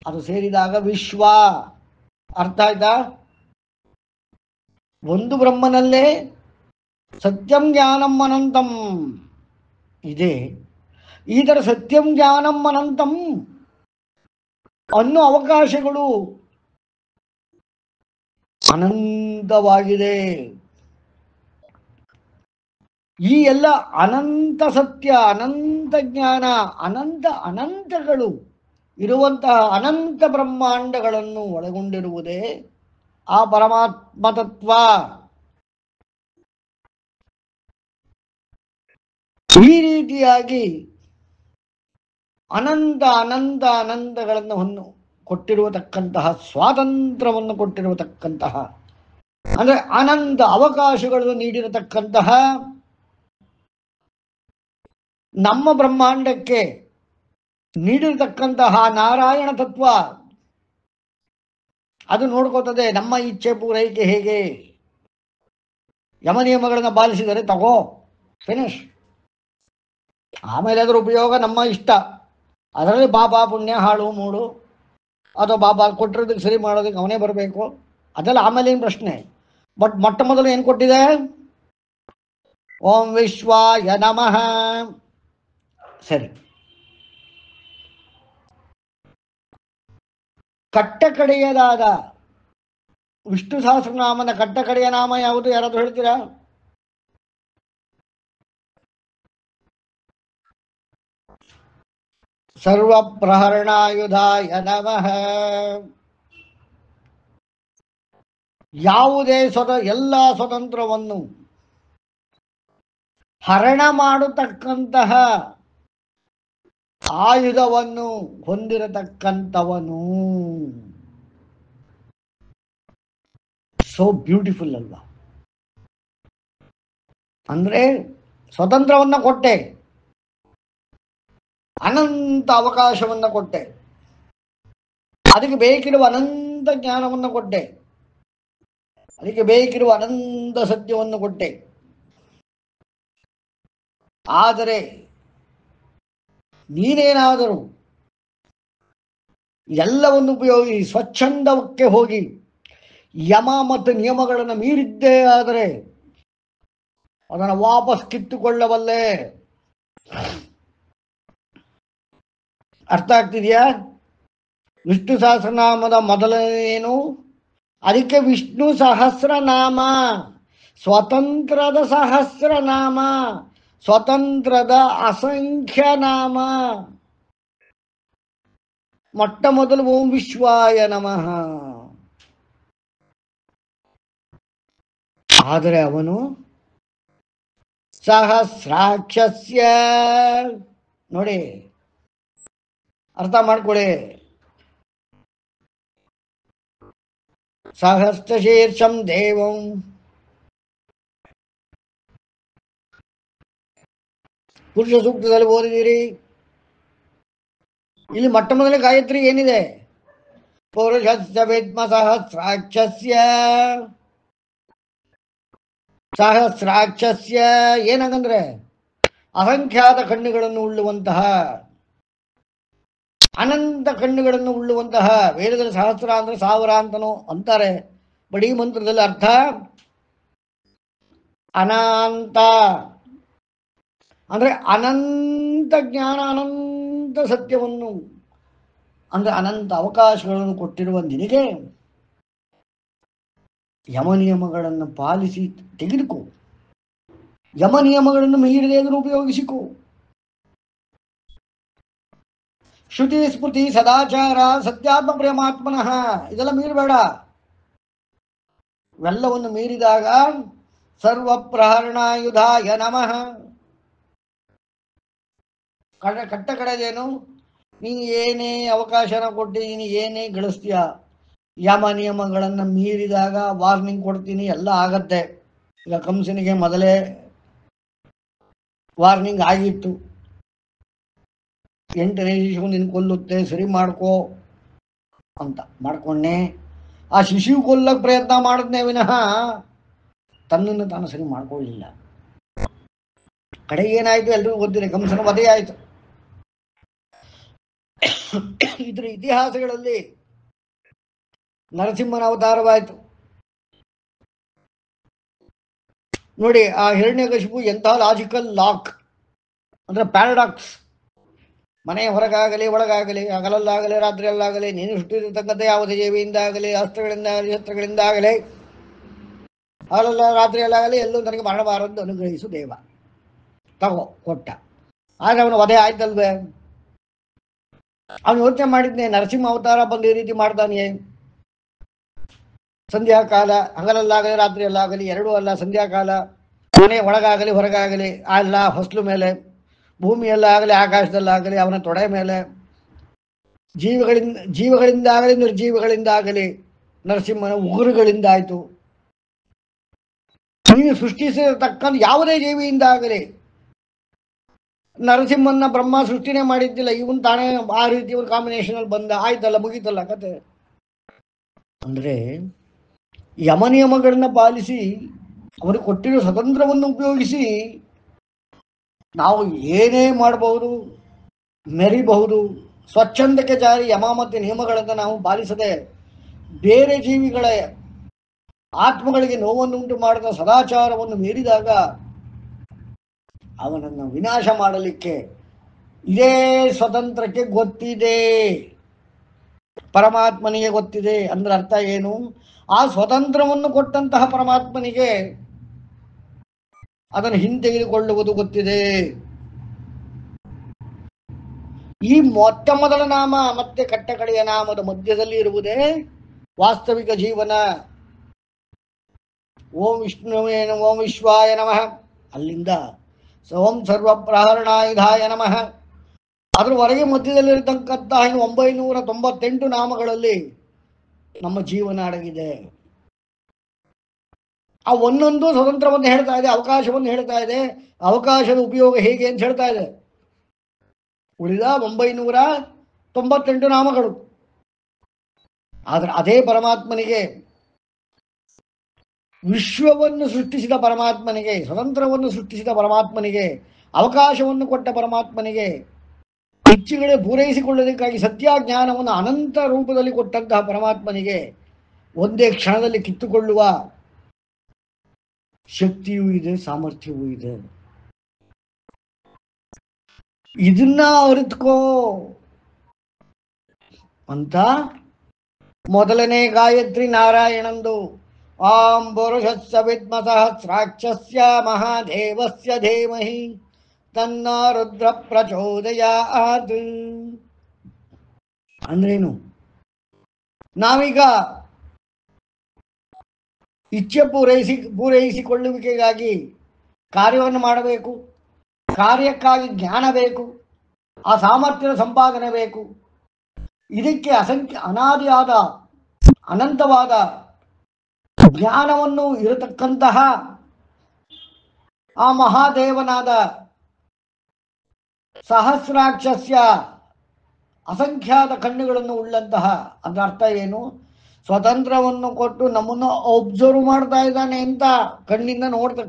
ಅದು ಸೇರಿದಾಗ ವಿಶ್ವ. ಅರ್ಥ ಆಯ್ತಾ? ಒಂದು ಬ್ರಹ್ಮನಲ್ಲೇ ಸತ್ಯಂ ಜ್ಞಾನಂ ಅನಂತಂ ಇದೆ. ಈ ಥರ ಸತ್ಯಂ ಜ್ಞಾನಂ ಅನಂತಂ ಅನ್ನೋ ಅವಕಾಶಗಳು ಅನಂತವಾಗಿದೆ. ಈ ಎಲ್ಲ ಅನಂತ ಸತ್ಯ, ಅನಂತ ಜ್ಞಾನ, ಅನಂತಗಳು ಇರುವಂತಹ ಅನಂತ ಬ್ರಹ್ಮಾಂಡಗಳನ್ನು ಒಳಗೊಂಡಿರುವುದೇ ಆ ಪರಮಾತ್ಮ ತತ್ವ. ಈ ರೀತಿಯಾಗಿ ಅನಂತಗಳನ್ನು ಕೊಟ್ಟಿರುವತಕ್ಕಂತಹ ಸ್ವಾತಂತ್ರ್ಯವನ್ನು ಕೊಟ್ಟಿರುವತಕ್ಕಂತಹ, ಅಂದ್ರೆ ಅನಂತ ಅವಕಾಶಗಳನ್ನು ನೀಡಿರತಕ್ಕಂತಹ ನಮ್ಮ ಬ್ರಹ್ಮಾಂಡಕ್ಕೆ ನೀಡಿರತಕ್ಕಂತಹ ನಾರಾಯಣ ತತ್ವ ಅದು ನೋಡ್ಕೋತದೆ ನಮ್ಮ ಇಚ್ಛೆ ಪೂರೈಕೆ ಹೇಗೆ. ಯಮ ನಿಯಮಗಳನ್ನು ಪಾಲಿಸಿದರೆ ತಗೋ, ಫಿನಿಶ್. ಆಮೇಲೆ ಅದರ ಉಪಯೋಗ ನಮ್ಮ ಇಷ್ಟ. ಅದರಲ್ಲಿ ಪಾಪ ಪುಣ್ಯ ಹಾಳು ಮೂಡು ಅಥವಾ ಬಾಬಾ ಕೊಟ್ಟಿರೋದಕ್ಕೆ ಸರಿ ಮಾಡೋದಕ್ಕೆ ಅವನೇ ಬರಬೇಕು, ಅದೆಲ್ಲ ಆಮೇಲೆ ಏನು ಪ್ರಶ್ನೆ. ಬಟ್ ಮೊಟ್ಟ ಮೊದಲು ಏನು ಕೊಟ್ಟಿದೆ? ಓಂ ವಿಶ್ವಾಯ ನಮಃ. ಸರಿ, ಕಟ್ಟಕಡೆಯದಾದ ವಿಷ್ಣು ಸಹಸ್ರನಾಮನ ಕಟ್ಟಕಡೆಯ ನಾಮ ಯಾವುದು? ಯಾರಾದ್ರೂ ಹೇಳ್ತೀರಾ? ಸರ್ವಪ್ರಹರಣಾಯುಧಾಯ ನಮಃ. ಯಾವುದೇ ಎಲ್ಲ ಸ್ವತಂತ್ರವನ್ನು ಹರಣ ಮಾಡತಕ್ಕಂತಹ ಆಯುಧವನ್ನು ಹೊಂದಿರತಕ್ಕಂಥವನು. ಸೋ ಬ್ಯೂಟಿಫುಲ್ ಅಲ್ವಾ? ಅಂದ್ರೆ ಸ್ವತಂತ್ರವನ್ನ ಕೊಟ್ಟೆ, ಅನಂತ ಅವಕಾಶವನ್ನ ಕೊಟ್ಟೆ, ಅದಕ್ಕೆ ಬೇಕಿರುವ ಅನಂತ ಜ್ಞಾನವನ್ನು ಕೊಟ್ಟೆ, ಅದಕ್ಕೆ ಬೇಕಿರುವ ಅನಂತ ಸತ್ಯವನ್ನು ಕೊಟ್ಟೆ. ಆದರೆ ನೀನೇನಾದರೂ ಎಲ್ಲವನ್ನು ಉಪಯೋಗಿಸಿ ಸ್ವಚ್ಛಂದಕ್ಕೆ ಹೋಗಿ ಯಮ ಮತ್ತು ನಿಯಮಗಳನ್ನು ಮೀರಿದ್ದೇ ಆದರೆ ಅದನ್ನು ವಾಪಸ್ ಕಿತ್ತುಕೊಳ್ಳಬಲ್ಲೆ. ಅರ್ಥ ಆಗ್ತಿದೆಯಾ? ವಿಷ್ಣು ಸಹಸ್ರನಾಮದ ಮೊದಲನೇನು? ಅದಕ್ಕೆ ವಿಷ್ಣು ಸಹಸ್ರನಾಮ, ಸ್ವತಂತ್ರದ ಸಹಸ್ರನಾಮ. ಸ್ವತಂತ್ರದ ಅಸಂಖ್ಯ ನಾಮ. ಮೊಟ್ಟ ಮೊದಲು ಓಂ ವಿಶ್ವಾಯ ನಮಃ. ಆದರೆ ಅವನು ಸಹಸ್ರಾಕ್ಷಸ್ಯ, ನೋಡಿ ಅರ್ಥ ಮಾಡ್ಕೊಳ್ಳಿ, ಸಹಸ್ರಶೀರ್ಷಂ ದೇವಂ, ಪುರುಷ ಸೂಕ್ತದಲ್ಲಿ ಓದಿದಿರಿ. ಇಲ್ಲಿ ಮೊಟ್ಟ ಮೊದಲೇ ಗಾಯತ್ರಿ ಏನಿದೆ? ಪುರುಷಸ್ಯ ವಿದ್ಮ ಸಹಸ್ರಾಕ್ಷಸ್ಯ. ಸಹಸ್ರಾಕ್ಷಸ್ಯ ಏನಂದ್ರೆ ಅಸಂಖ್ಯಾತ ಕಣ್ಣುಗಳನ್ನು ಉಳ್ಳುವಂತಹ, ಅನಂತ ಕಣ್ಣುಗಳನ್ನು ಉಳ್ಳುವಂತಹ. ವೇದದಲ್ಲಿ ಸಹಸ್ರ ಅಂದ್ರೆ ಸಾವಿರ ಅಂತನೂ ಅಂತಾರೆ, ಬಟ್ ಈ ಮಂತ್ರದಲ್ಲಿ ಅರ್ಥ ಅನಂತ ಅಂದ್ರೆ ಅನಂತ ಜ್ಞಾನ, ಅನಂತ ಸತ್ಯವನ್ನು, ಅಂದ್ರೆ ಅನಂತ ಅವಕಾಶಗಳನ್ನು ಕೊಟ್ಟಿರುವ ನಿನಗೆ ಯಮ ನಿಯಮಗಳನ್ನು ಪಾಲಿಸಿ ತೆಗೆದುಕೋ, ಯಮ ನಿಯಮಗಳನ್ನು ಮೀರಿದೆ ಅದನ್ನು ಉಪಯೋಗಿಸಿಕೋ. ಶ್ರುತಿ ಸ್ಮೃತಿ ಸದಾಚಾರ ಸತ್ಯಾತ್ಮ ಪ್ರೇಮಾತ್ಮನಃ, ಇದೆಲ್ಲ ಮೀರಬೇಡ. ಇವೆಲ್ಲವನ್ನು ಮೀರಿದಾಗ ಸರ್ವ ಪ್ರಹರಣಾಯುಧಾಯ ನಮಃ. ಕಟ್ಟ ಕಡೆದೇನು? ನೀ ಏನೇ ಅವಕಾಶನ ಕೊಟ್ಟಿದ್ದೀನಿ, ಏನೇ ಗಳಿಸ್ತೀಯ, ಯಮ ನಿಯಮಗಳನ್ನು ಮೀರಿದಾಗ ವಾರ್ನಿಂಗ್ ಕೊಡ್ತೀನಿ, ಎಲ್ಲ ಆಗತ್ತೆ. ಈಗ ಕಂಸನಿಗೆ ಮೊದಲೇ ವಾರ್ನಿಂಗ್ ಆಗಿತ್ತು, 8ನೇ ಶಿಶು ನಿನ್ ಕೊಲ್ಲುತ್ತೆ, ಸರಿ ಮಾಡ್ಕೋ ಅಂತ ಮಾಡ್ಕೊಂಡೆ. ಆ ಶಿಶು ಕೊಲ್ಲಕ್ಕೆ ಪ್ರಯತ್ನ ಮಾಡಿದ್ನೇ ವಿನಃ ತನ್ನನ್ನು ತಾನು ಸರಿ ಮಾಡ್ಕೊಳ್ಳಿಲ್ಲ. ಕಡೆಗೆ ಏನಾಯ್ತು ಎಲ್ರಿಗೂ ಗೊತ್ತಿದೆ, ಕಂಸನ ವಧೆ ಆಯ್ತು. ಇದ್ರ ಇತಿಹಾಸಗಳಲ್ಲಿ ನರಸಿಂಹನ ಅವತಾರವಾಯಿತು. ನೋಡಿ, ಆ ಹಿರಣ್ಯಕಶಿಪು ಎಂತಹ ಲಾಜಿಕಲ್ ಲಾಕ್ ಅಂದ್ರೆ ಪ್ಯಾರಡಾಕ್ಸ್. ಮನೆ ಹೊರಗಾಗಲಿ ಒಳಗಾಗಲಿ, ಹಗಲಲ್ಲಾಗಲಿ ರಾತ್ರಿಯಲ್ಲಾಗಲಿ, ನೀನು ಹುಟ್ಟಿರತಕ್ಕಂಥ ಯಾವುದೇ ಜೀವಿಯಿಂದಾಗಲಿ, ಅಸ್ತ್ರಗಳಿಂದಾಗಲಿ ಶಸ್ತ್ರಗಳಿಂದಾಗಲಿ, ಹಗಲಲ್ಲ ರಾತ್ರಿಯಲ್ಲಾಗಲಿ ಎಲ್ಲೂ ನನಗೆ ಮರಣಬಾರದು ಅನುಗ್ರಹಿಸು ದೇವ. ತಗೋ ಕೊಟ್ಟ. ಆದ್ರೆ ಅವನು ವಧೆ ಆಯ್ತಲ್ವೇ? ಅವನು ಯೋಚನೆ ಮಾಡಿದ್ನೆ, ನರಸಿಂಹ ಅವತಾರ ಬಂದು ಈ ರೀತಿ ಮಾಡ್ತಾನೆ. ಸಂಧ್ಯಾಕಾಲ, ಹಗಲಲ್ಲಾಗಲಿ ರಾತ್ರಿಯಲ್ಲಾಗಲಿ ಎರಡೂ ಅಲ್ಲ, ಸಂಧ್ಯಾಕಾಲ ಮನೆ ಒಳಗಾಗಲಿ ಹೊರಗಾಗಲಿ, ಅಲ್ಲ ಹೊಸ್ಲು ಮೇಲೆ, ಭೂಮಿಯಲ್ಲಾಗಲಿ ಆಕಾಶದಲ್ಲಾಗಲಿ, ಅವನ ತೊಡೆ ಮೇಲೆ, ಜೀವಗಳಿಂದಾಗಲಿ ನಿರ್ಜೀವಗಳಿಂದಾಗಲಿ, ನರಸಿಂಹನ ಉಗುರುಗಳಿಂದಾಯ್ತು. ನೀನು ಸೃಷ್ಟಿಸಿರತಕ್ಕಂಥ ಯಾವುದೇ ಜೀವಿಯಿಂದಾಗಲಿ, ನರಸಿಂಹನ ಬ್ರಹ್ಮ ಸೃಷ್ಟಿನೇ ಮಾಡಿದ್ದಿಲ್ಲ, ಇವನ್ ತಾನೇ ಆ ರೀತಿ ಒಂದು ಕಾಂಬಿನೇಷನ್ ಅಲ್ಲಿ ಬಂದ, ಆಯ್ತಲ್ಲ, ಮುಗೀತಲ್ಲ ಕತೆ. ಅಂದ್ರೆ ಯಮ ನಿಯಮಗಳನ್ನ ಪಾಲಿಸಿ ಅವರಿಗೆ ಕೊಟ್ಟಿರೋ ಸ್ವತಂತ್ರವನ್ನು ಉಪಯೋಗಿಸಿ ನಾವು ಏನೇ ಮಾಡಬಹುದು, ಮೆರಿಬಹುದು. ಸ್ವಚ್ಛಂದಕ್ಕೆ ಜಾರಿ ಯಮ ಮತ್ತು ನಿಯಮಗಳನ್ನು ನಾವು ಪಾಲಿಸದೆ ಬೇರೆ ಜೀವಿಗಳ ಆತ್ಮಗಳಿಗೆ ನೋವನ್ನುಂಟು ಮಾಡಿದ ಸದಾಚಾರವನ್ನು ಮೀರಿದಾಗ ಅವನನ್ನು ವಿನಾಶ ಮಾಡಲಿಕ್ಕೆ ಇದೇ ಸ್ವತಂತ್ರಕ್ಕೆ ಗೊತ್ತಿದೆ, ಪರಮಾತ್ಮನಿಗೆ ಗೊತ್ತಿದೆ. ಅಂದ್ರೆ ಅರ್ಥ ಏನು? ಆ ಸ್ವತಂತ್ರವನ್ನು ಕೊಟ್ಟಂತಹ ಪರಮಾತ್ಮನಿಗೆ ಅದನ್ನು ಹಿಂತೆಗೆದುಕೊಳ್ಳುವುದು ಗೊತ್ತಿದೆ. ಈ ಮೊಟ್ಟ ಮೊದಲ ನಾಮ ಮತ್ತೆ ಕಟ್ಟಕಡೆಯ ನಾಮದ ಮಧ್ಯದಲ್ಲಿ ಇರುವುದೇ ವಾಸ್ತವಿಕ ಜೀವನ. ಓಂ ವಿಷ್ಣುವೇ ಓಂ ವಿಶ್ವಾಯ ನಮಃ, ಅಲ್ಲಿಂದ ಓಂ ಸರ್ವ ಪ್ರಹರಣಾಯುಧಾಯ ನಮಃ, ಅದ್ರವರೆಗೆ ಮಧ್ಯದಲ್ಲಿರತಕ್ಕಂಥ 998 ನಾಮಗಳಲ್ಲಿ ನಮ್ಮ ಜೀವನ ಅಡಗಿದೆ. ಆ ಒಂದೊಂದು ಸ್ವತಂತ್ರವನ್ನು ಹೇಳ್ತಾ ಇದೆ, ಅವಕಾಶವನ್ನು ಹೇಳ್ತಾ ಇದೆ, ಅವಕಾಶದ ಉಪಯೋಗ ಹೇಗೆ ಅಂತ ಹೇಳ್ತಾ ಇದೆ. ಉಳಿದ 998 ನಾಮಗಳು. ಆದ್ರೆ ಅದೇ ಪರಮಾತ್ಮನಿಗೆ, ವಿಶ್ವವನ್ನು ಸೃಷ್ಟಿಸಿದ ಪರಮಾತ್ಮನಿಗೆ, ಸ್ವತಂತ್ರವನ್ನು ಸೃಷ್ಟಿಸಿದ ಪರಮಾತ್ಮನಿಗೆ, ಅವಕಾಶವನ್ನು ಕೊಟ್ಟ ಪರಮಾತ್ಮನಿಗೆ, ಇಚ್ಛೆಗಳೇ ಪೂರೈಸಿಕೊಳ್ಳೋದಕ್ಕಾಗಿ ಸತ್ಯಜ್ಞಾನವನ್ನು ಅನಂತ ರೂಪದಲ್ಲಿ ಕೊಟ್ಟಂತಹ ಪರಮಾತ್ಮನಿಗೆ ಒಂದೇ ಕ್ಷಣದಲ್ಲಿ ಕಿತ್ತುಕೊಳ್ಳುವ ಶಕ್ತಿಯೂ ಇದೆ, ಸಾಮರ್ಥ್ಯವೂ ಇದೆ. ಇದನ್ನ ಅರಿತ್ಕೋ ಅಂತ ಮೊದಲನೇ ಗಾಯತ್ರಿ ನಾರಾಯಣಂದು. ಆಂ ಪುರುಷಸ್ಯ ವಿದ್ಮ ಸಹಸ್ರಾಕ್ಷಸ್ಯ ಮಹಾದೇವಸ್ಯ ಧೀಮಹಿ ತನ್ನ ರುದ್ರ ಪ್ರಚೋದಯಾತ್. ಅಂದ್ರೇನು? ನಾವೀಗ ಇಚ್ಛೆ ಪೂರೈಸಿಕೊಳ್ಳುವಿಕೆಗಾಗಿ ಕಾರ್ಯವನ್ನು ಮಾಡಬೇಕು. ಕಾರ್ಯಕ್ಕಾಗಿ ಜ್ಞಾನ ಬೇಕು. ಆ ಸಾಮರ್ಥ್ಯದ ಸಂಪಾದನೆ ಬೇಕು. ಇದಕ್ಕೆ ಅನಾದಿಯಾದ ಅನಂತವಾದ ಜ್ಞಾನವನ್ನು ಇರತಕ್ಕಂತಹ ಆ ಮಹಾದೇವನಾದ ಸಹಸ್ರಾಕ್ಷಸ್ಯ ಅಸಂಖ್ಯಾತ ಕಣ್ಣುಗಳನ್ನು ಉಳ್ಳಂತಹ, ಅದರ ಅರ್ಥ ಏನು? ಸ್ವತಂತ್ರವನ್ನು ಕೊಟ್ಟು ನಮ್ಮನ್ನು ಒಬ್ಸರ್ವ್ ಮಾಡ್ತಾ ಇದ್ದಾನೆ ಅಂತ. ಕಣ್ಣಿಂದ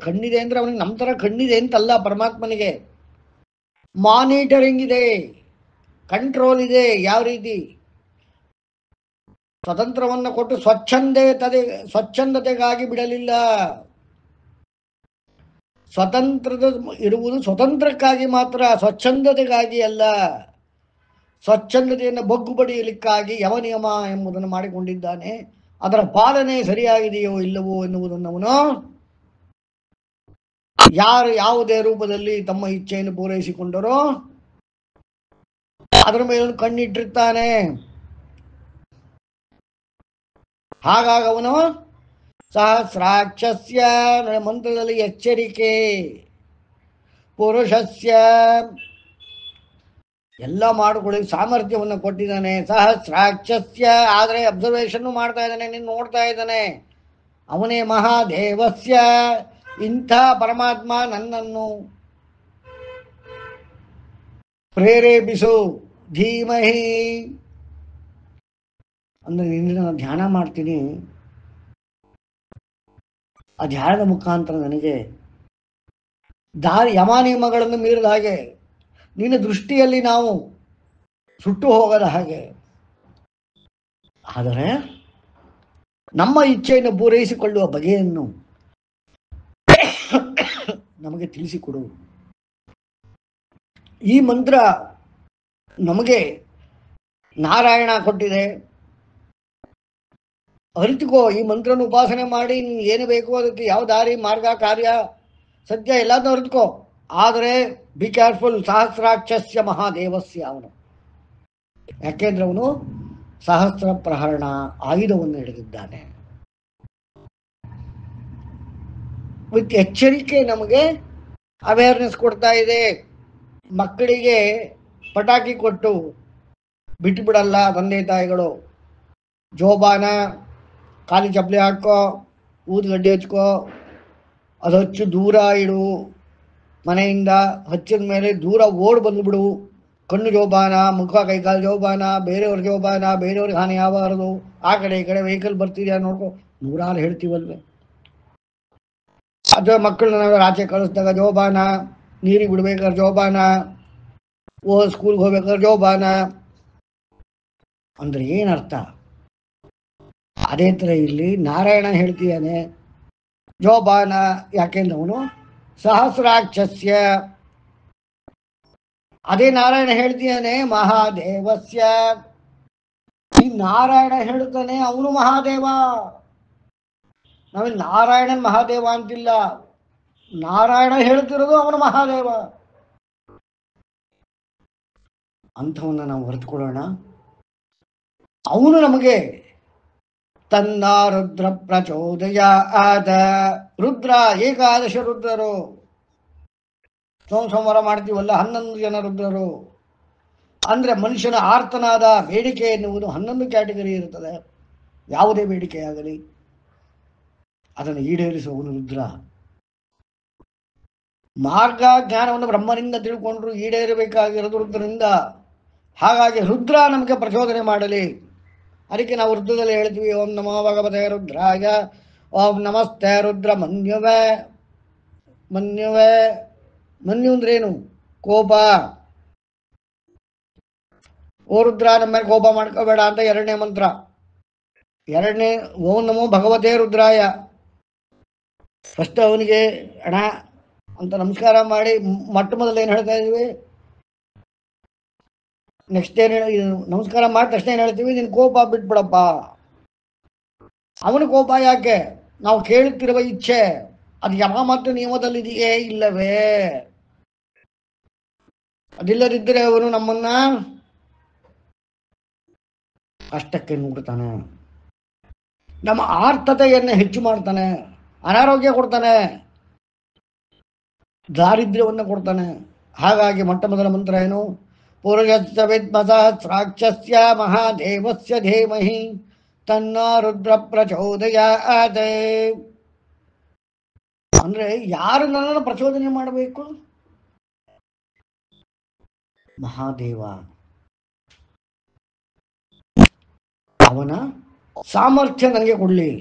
ಕಣ್ಣಿದೆ ಅಂದ್ರೆ ಅವನಿಗೆ ನಮ್ಮ ಥರ ಕಣ್ಣಿದೆ ಅಂತಲ್ಲ. ಪರಮಾತ್ಮನಿಗೆ ಮಾನಿಟರಿಂಗ್ ಇದೆ, ಕಂಟ್ರೋಲ್ ಇದೆ. ಯಾವ ರೀತಿ? ಸ್ವತಂತ್ರವನ್ನು ಕೊಟ್ಟು ಸ್ವಚ್ಛಂದತೆಗಾಗಿ ಬಿಡಲಿಲ್ಲ. ಸ್ವತಂತ್ರದ ಇರುವುದು ಸ್ವತಂತ್ರಕ್ಕಾಗಿ ಮಾತ್ರ, ಸ್ವಚ್ಛಂದತೆಗಾಗಿ ಅಲ್ಲ. ಸ್ವಚ್ಛಂದತೆಯನ್ನು ಬಗ್ಗು ಬಡಿಯಲಿಕ್ಕಾಗಿ ಯಮನಿಯಮ ಎಂಬುದನ್ನು ಮಾಡಿಕೊಂಡಿದ್ದಾನೆ. ಅದರ ಪಾಲನೆ ಸರಿಯಾಗಿದೆಯೋ ಇಲ್ಲವೋ ಎನ್ನುವುದನ್ನು ಅವನು ಯಾರು ಯಾವುದೇ ರೂಪದಲ್ಲಿ ತಮ್ಮ ಇಚ್ಛೆಯನ್ನು ಪೂರೈಸಿಕೊಂಡರೋ ಅದರ ಮೇಲೆ ಕಣ್ಣಿಟ್ಟಿರ್ತಾನೆ. ಹಾಗಾಗಿ ಅವನು ಸಹಸ್ರಾಕ್ಷಸ್ಯ, ಮಂತ್ರದಲ್ಲಿ ಎಚ್ಚರಿಕೆ, ಪುರುಷಸ್ಯ ಎಲ್ಲ ಮಾಡಿಕೊಳ್ಳಿ ಸಾಮರ್ಥ್ಯವನ್ನು ಕೊಟ್ಟಿದ್ದಾನೆ. ಸಹಸ್ರಾಕ್ಷಸ್ಯ, ಆದರೆ ಅಬ್ಸರ್ವೇಷನ್ ಮಾಡ್ತಾ ಇದ್ದಾನೆ, ನೀನು ನೋಡ್ತಾ ಇದ್ದಾನೆ. ಅವನೇ ಮಹಾದೇವಸ್ಯ, ಇಂಥ ಪರಮಾತ್ಮ ನನ್ನನ್ನು ಪ್ರೇರೇಪಿಸು. ಧೀಮಹಿ ಅಂದ್ರೆ ನಿನ್ನ ನಾನು ಧ್ಯಾನ ಮಾಡ್ತೀನಿ. ಆ ಧ್ಯಾನದ ಮುಖಾಂತರ ನನಗೆ ಯಮ ನಿಯಮಗಳನ್ನು ಮೀರಿದ ಹಾಗೆ, ನಿನ್ನ ದೃಷ್ಟಿಯಲ್ಲಿ ನಾವು ಸುಟ್ಟು ಹೋಗದ ಹಾಗೆ, ಆದರೆ ನಮ್ಮ ಇಚ್ಛೆಯನ್ನು ಪೂರೈಸಿಕೊಳ್ಳುವ ಬಗೆಯನ್ನು ನಮಗೆ ತಿಳಿಸಿಕೊಡು. ಈ ಮಂತ್ರ ನಮಗೆ ನಾರಾಯಣ ಕೊಟ್ಟಿದೆ, ಅರಿತುಕೋ. ಈ ಮಂತ್ರನ ಉಪಾಸನೆ ಮಾಡಿ ನೀನು ಏನು ಬೇಕು ಅದಕ್ಕೆ ಯಾವ ದಾರಿ, ಮಾರ್ಗ, ಕಾರ್ಯ, ಸತ್ಯ ಎಲ್ಲದನ್ನು ಅರಿತುಕೋ. ಆದರೆ ಬಿ ಕೇರ್ಫುಲ್. ಸಹಸ್ರಾಕ್ಷಸ್ಯ ಮಹಾದೇವಸ್ಯ, ಅವನು ಯಾಕೆಂದ್ರೆ ಅವನು ಸಹಸ್ರ ಪ್ರಹರಣ ಆಯುಧವನ್ನು ಹಿಡಿದಿದ್ದಾನೆ. ವಿತ್ ಎಚ್ಚರಿಕೆ ನಮಗೆ ಅವೇರ್ನೆಸ್ ಕೊಡ್ತಾ ಇದೆ. ಮಕ್ಕಳಿಗೆ ಪಟಾಕಿ ಕೊಟ್ಟು ಬಿಟ್ಟು ಬಿಡಲ್ಲ ತಂದೆ ತಾಯಿಗಳು. ಜೋಪಾನ, ಖಾಲಿ ಚಪ್ಪಲಿ ಹಾಕೋ, ಊದ್ಗಡ್ಡೆ ಹಚ್ಕೋ, ಅದು ಹಚ್ಚು, ದೂರ ಇಡು ಮನೆಯಿಂದ. ಹಚ್ಚಿದ ಮೇಲೆ ದೂರ ಓಡ್ ಬಂದುಬಿಡು. ಕಣ್ಣು ಜೋಪಾನ, ಮುಖ ಕೈಕಾಲು ಜೋಪಾನ, ಬೇರೆಯವ್ರ ಜೋಪಾನ, ಬೇರೆಯವ್ರಿಗೆ ಹಾನಿ ಆಗಬಾರದು. ಆ ಕಡೆ ಈ ಕಡೆ ವೆಹಿಕಲ್ ಬರ್ತಿದ್ಯಾ ನೋಡ್ಕೊ, ನೂರಾರು ಹೇಳ್ತೀವಲ್ವೇ. ಅಥವಾ ಮಕ್ಕಳನ್ನ ನಾವು ಆಚೆ ಕಳಿಸಿದಾಗ ಜೋಪಾನ, ನೀರಿಗೆ ಬಿಡ್ಬೇಕಾದ್ರೆ ಜೋಪಾನ, ಸ್ಕೂಲ್ಗೆ ಹೋಗ್ಬೇಕಾದ್ರೆ ಜೋಪಾನ. ಅಂದ್ರೆ ಏನರ್ಥ? ಅದೇ ಥರ ಇಲ್ಲಿ ನಾರಾಯಣ ಹೇಳ್ತೀಯಾನೆ ಜೋಪಾನ. ಯಾಕೆಂದ್ರೆ ಅವನು ಸಹಸ್ರಾಕ್ಷಸ್ಯ. ಅದೇ ನಾರಾಯಣ ಹೇಳ್ತೀಯಾನೆ ಮಹಾದೇವಸ್ಯ. ಈ ನಾರಾಯಣ ಹೇಳ್ತಾನೆ ಅವನು ಮಹಾದೇವ. ನಾವಿಲ್ಲಿ ನಾರಾಯಣನ್ ಮಹಾದೇವ ಅಂತಿಲ್ಲ, ನಾರಾಯಣ ಹೇಳ್ತಿರೋದು ಅವನು ಮಹಾದೇವ. ಅಂಥವನ್ನ ನಾವು ಹೊರತುಕೊಳ್ಳೋಣ. ಅವನು ನಮಗೆ ತನ್ನ ರುದ್ರ ಪ್ರಚೋದಯಾತ್. ರುದ್ರ ಏಕಾದಶ ರುದ್ರರು. ಸೋಮವಾರ ಮಾಡ್ತೀವಲ್ಲ, 11 ಜನ ರುದ್ರರು. ಅಂದ್ರೆ ಮನುಷ್ಯನ ಆರ್ತನಾದ ಬೇಡಿಕೆ ಎನ್ನುವುದು 11 ಕ್ಯಾಟಗರಿ ಇರುತ್ತದೆ. ಯಾವುದೇ ಬೇಡಿಕೆಯಾಗಲಿ ಅದನ್ನು ಈಡೇರಿಸುವವನು ರುದ್ರ. ಮಾರ್ಗ ಜ್ಞಾನವನ್ನು ಬ್ರಹ್ಮನಿಂದ ತಿಳ್ಕೊಂಡ್ರು ಈಡೇರಬೇಕಾಗಿರೋದು ರುದ್ರನಿಂದ. ಹಾಗಾಗಿ ರುದ್ರ ನಮಗೆ ಪ್ರಚೋದನೆ ಮಾಡಲಿ. ಅದಕ್ಕೆ ನಾವು ರುದ್ರದಲ್ಲಿ ಹೇಳ್ತೀವಿ ಓಂ ನಮೋ ಭಗವತೆ ರುದ್ರಾಯ, ಓಂ ನಮಸ್ತೆ ರುದ್ರ ಮನ್ಯುವೆ. ಮನ್ಯುವೆ, ಮನ್ಯು ಅಂದ್ರೇನು? ಕೋಪ. ಓ ರುದ್ರ ನಮ್ಮ ಮೇಲೆ ಕೋಪ ಮಾಡ್ಕೋಬೇಡ ಅಂತ 2ನೇ ಮಂತ್ರ. 2ನೇ ಓಂ ನಮೋ ಭಗವತೆ ರುದ್ರಾಯ. ಫಸ್ಟ್ ಅವನಿಗೆ ಅಣ್ಣ ಅಂತ ನಮಸ್ಕಾರ ಮಾಡಿ ಮೊಟ್ಟ ಮೊದಲು ಏನು ಹೇಳ್ತಾ ಇದೀವಿ? ನೆಕ್ಸ್ಟ್ ಏನು ನಮಸ್ಕಾರ ಮಾಡಿದ ತಕ್ಷಣ ಏನು ಹೇಳ್ತೀವಿ? ನಿನ್ ಕೋಪ ಬಿಟ್ಬಿಡಪ್ಪ. ಅವನ ಕೋಪ ಯಾಕೆ? ನಾವು ಕೇಳುತ್ತಿರುವ ಇಚ್ಛೆ ಅದು ಯಮ ಮತ್ತು ನಿಯಮದಲ್ಲಿದೆಯೇ ಇಲ್ಲವೇ? ಅದಿಲ್ಲದಿದ್ದರೆ ಅವನು ನಮ್ಮನ್ನ ಕಷ್ಟಕ್ಕೆ ನೂಡ್ತಾನೆ, ನಮ್ಮ ಆರ್ಥತೆಯನ್ನು ಹೆಚ್ಚು ಮಾಡ್ತಾನೆ, ಅನಾರೋಗ್ಯ ಕೊಡ್ತಾನೆ, ದಾರಿದ್ರ್ಯವನ್ನು ಕೊಡ್ತಾನೆ. ಹಾಗಾಗಿ ಮೊಟ್ಟ ಮೊದಲ ಮಂತ್ರ ಏನು? ಪುರುಷಸ್ಯ ವಿದ್ಮಸ ಸ್ರಾಕ್ಷಸ್ಯ ಮಹಾದೇವಸ್ಯ ಧೀಮಹಿ ತನ್ನ ರುದ್ರ ಪ್ರಚೋದಯಾತ್. ಅಂದ್ರೆ ಯಾರು ನನ್ನನ್ನು ಪ್ರಚೋದನೆ ಮಾಡಬೇಕು? ಮಹಾದೇವ. ಅವನ ಸಾಮರ್ಥ್ಯ ನನಗೆ ಕೊಡ್ಲಿ,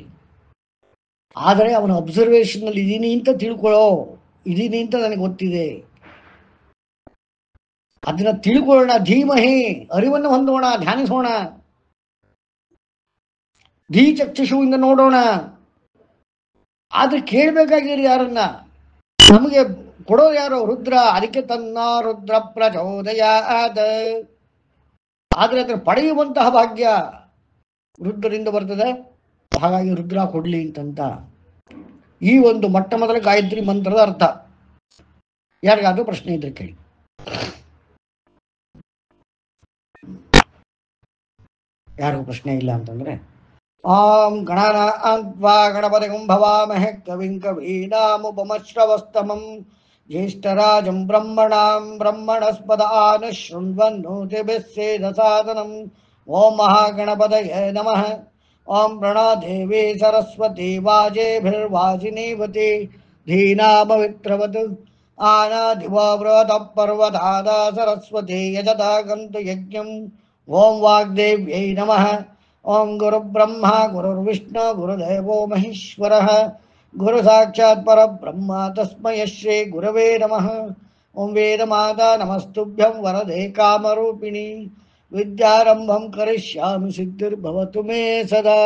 ಆದರೆ ಅವನ ಅಬ್ಸರ್ವೇಷನ್ ನಲ್ಲಿ ಇದೀನಿ ಅಂತ ತಿಳ್ಕೊಳ್ಳೋ, ಇದೀನಿ ಅಂತ ನನಗೆ ಗೊತ್ತಿದೆ, ಅದನ್ನ ತಿಳ್ಕೊಳ್ಳೋಣ. ಧೀಮಹಿ, ಅರಿವನ್ನು ಹೊಂದೋಣ, ಧ್ಯಾನಿಸೋಣ, ಧೀ ಚಕ್ಷುಷುವಿಂದ ನೋಡೋಣ. ಆದ್ರೆ ಕೇಳಬೇಕಾಗಿರಿ ಯಾರನ್ನ? ನಮಗೆ ಕೊಡೋದು ಯಾರು? ರುದ್ರ. ಅದಕ್ಕೆ ತನ್ನ ರುದ್ರ ಪ್ರಚೋದಯಾತ್. ಆದ್ರೆ ಅದನ್ನು ಪಡೆಯುವಂತಹ ಭಾಗ್ಯ ರುದ್ರರಿಂದ ಬರ್ತದೆ. ಹಾಗಾಗಿ ರುದ್ರ ಕೊಡ್ಲಿ ಅಂತಂತ ಈ ಒಂದು ಮೊಟ್ಟ ಮೊದಲ ಗಾಯತ್ರಿ ಮಂತ್ರದ ಅರ್ಥ. ಯಾರಿಗಾದ್ರೂ ಪ್ರಶ್ನೆ ಇದ್ರೆ ಕೇಳಿ. ಯಾರಿಗೂ ಪ್ರಶ್ನೆ ಇಲ್ಲ ಅಂತಂದ್ರೆ ಓಂ ಗಣಾನಾನ್ವಾ ಗಣಪತಿಂ ಭವಾಮಹೇ ಕವಿಂ ಕವೀನಾಮುಪಮಶ್ರವಸ್ತಮಂ ಜ್ಯೇಷ್ಠರಾಜಂ ಬ್ರಹ್ಮಣಾಂ ಬ್ರಹ್ಮಣಸ್ಪದಾನ್ ಶೃಣ್ವನ್ನೋತಿಭಿಃ ಸೇದಸಾದನಂ. ಓಂ ಮಹಾಗಣಪತಯೇ ನಮಃ. ಓಂ ಪ್ರಣಾದೇವಿ ಸರಸ್ವತಿ ವಾಜೇಭಿರ್ವಾಜಿನೀವತಿ ಧೀನಾಮವಿತ್ರವತ್ ಆನಾದಿವಾವ್ರತ ಪರ್ವತಾದ ಸರಸ್ವತಿ ಯಜತಾ ಗಂತು ಯಜ್ಞಂ. ಓಂ ವಾಗ್ದೇವ್ಯೈ ನಮಃ. ಓಂ ಗುರುಬ್ರಹ್ಮ ಗುರುರ್ವಿಷ್ಣು ಗುರುದೇವೋ ಮಹೇಶ್ವರಃ ಗುರು ಸಾಕ್ಷಾತ್ ಪರಬ್ರಹ್ಮ ತಸ್ಮೈ ಶ್ರೀ ಗುರವೇ ನಮಃ. ಓಂ ವೇದಮಾತಾ ನಮಸ್ತುಭ್ಯಂ ವರದೆ ಕಾಮರೂಪಿಣಿ ವಿದ್ಯಾರಂಭಂ ಕರಿಷ್ಯಾಮಿ ಸಿದ್ಧಿರ್ಭವತು ಮೇ ಸದಾ.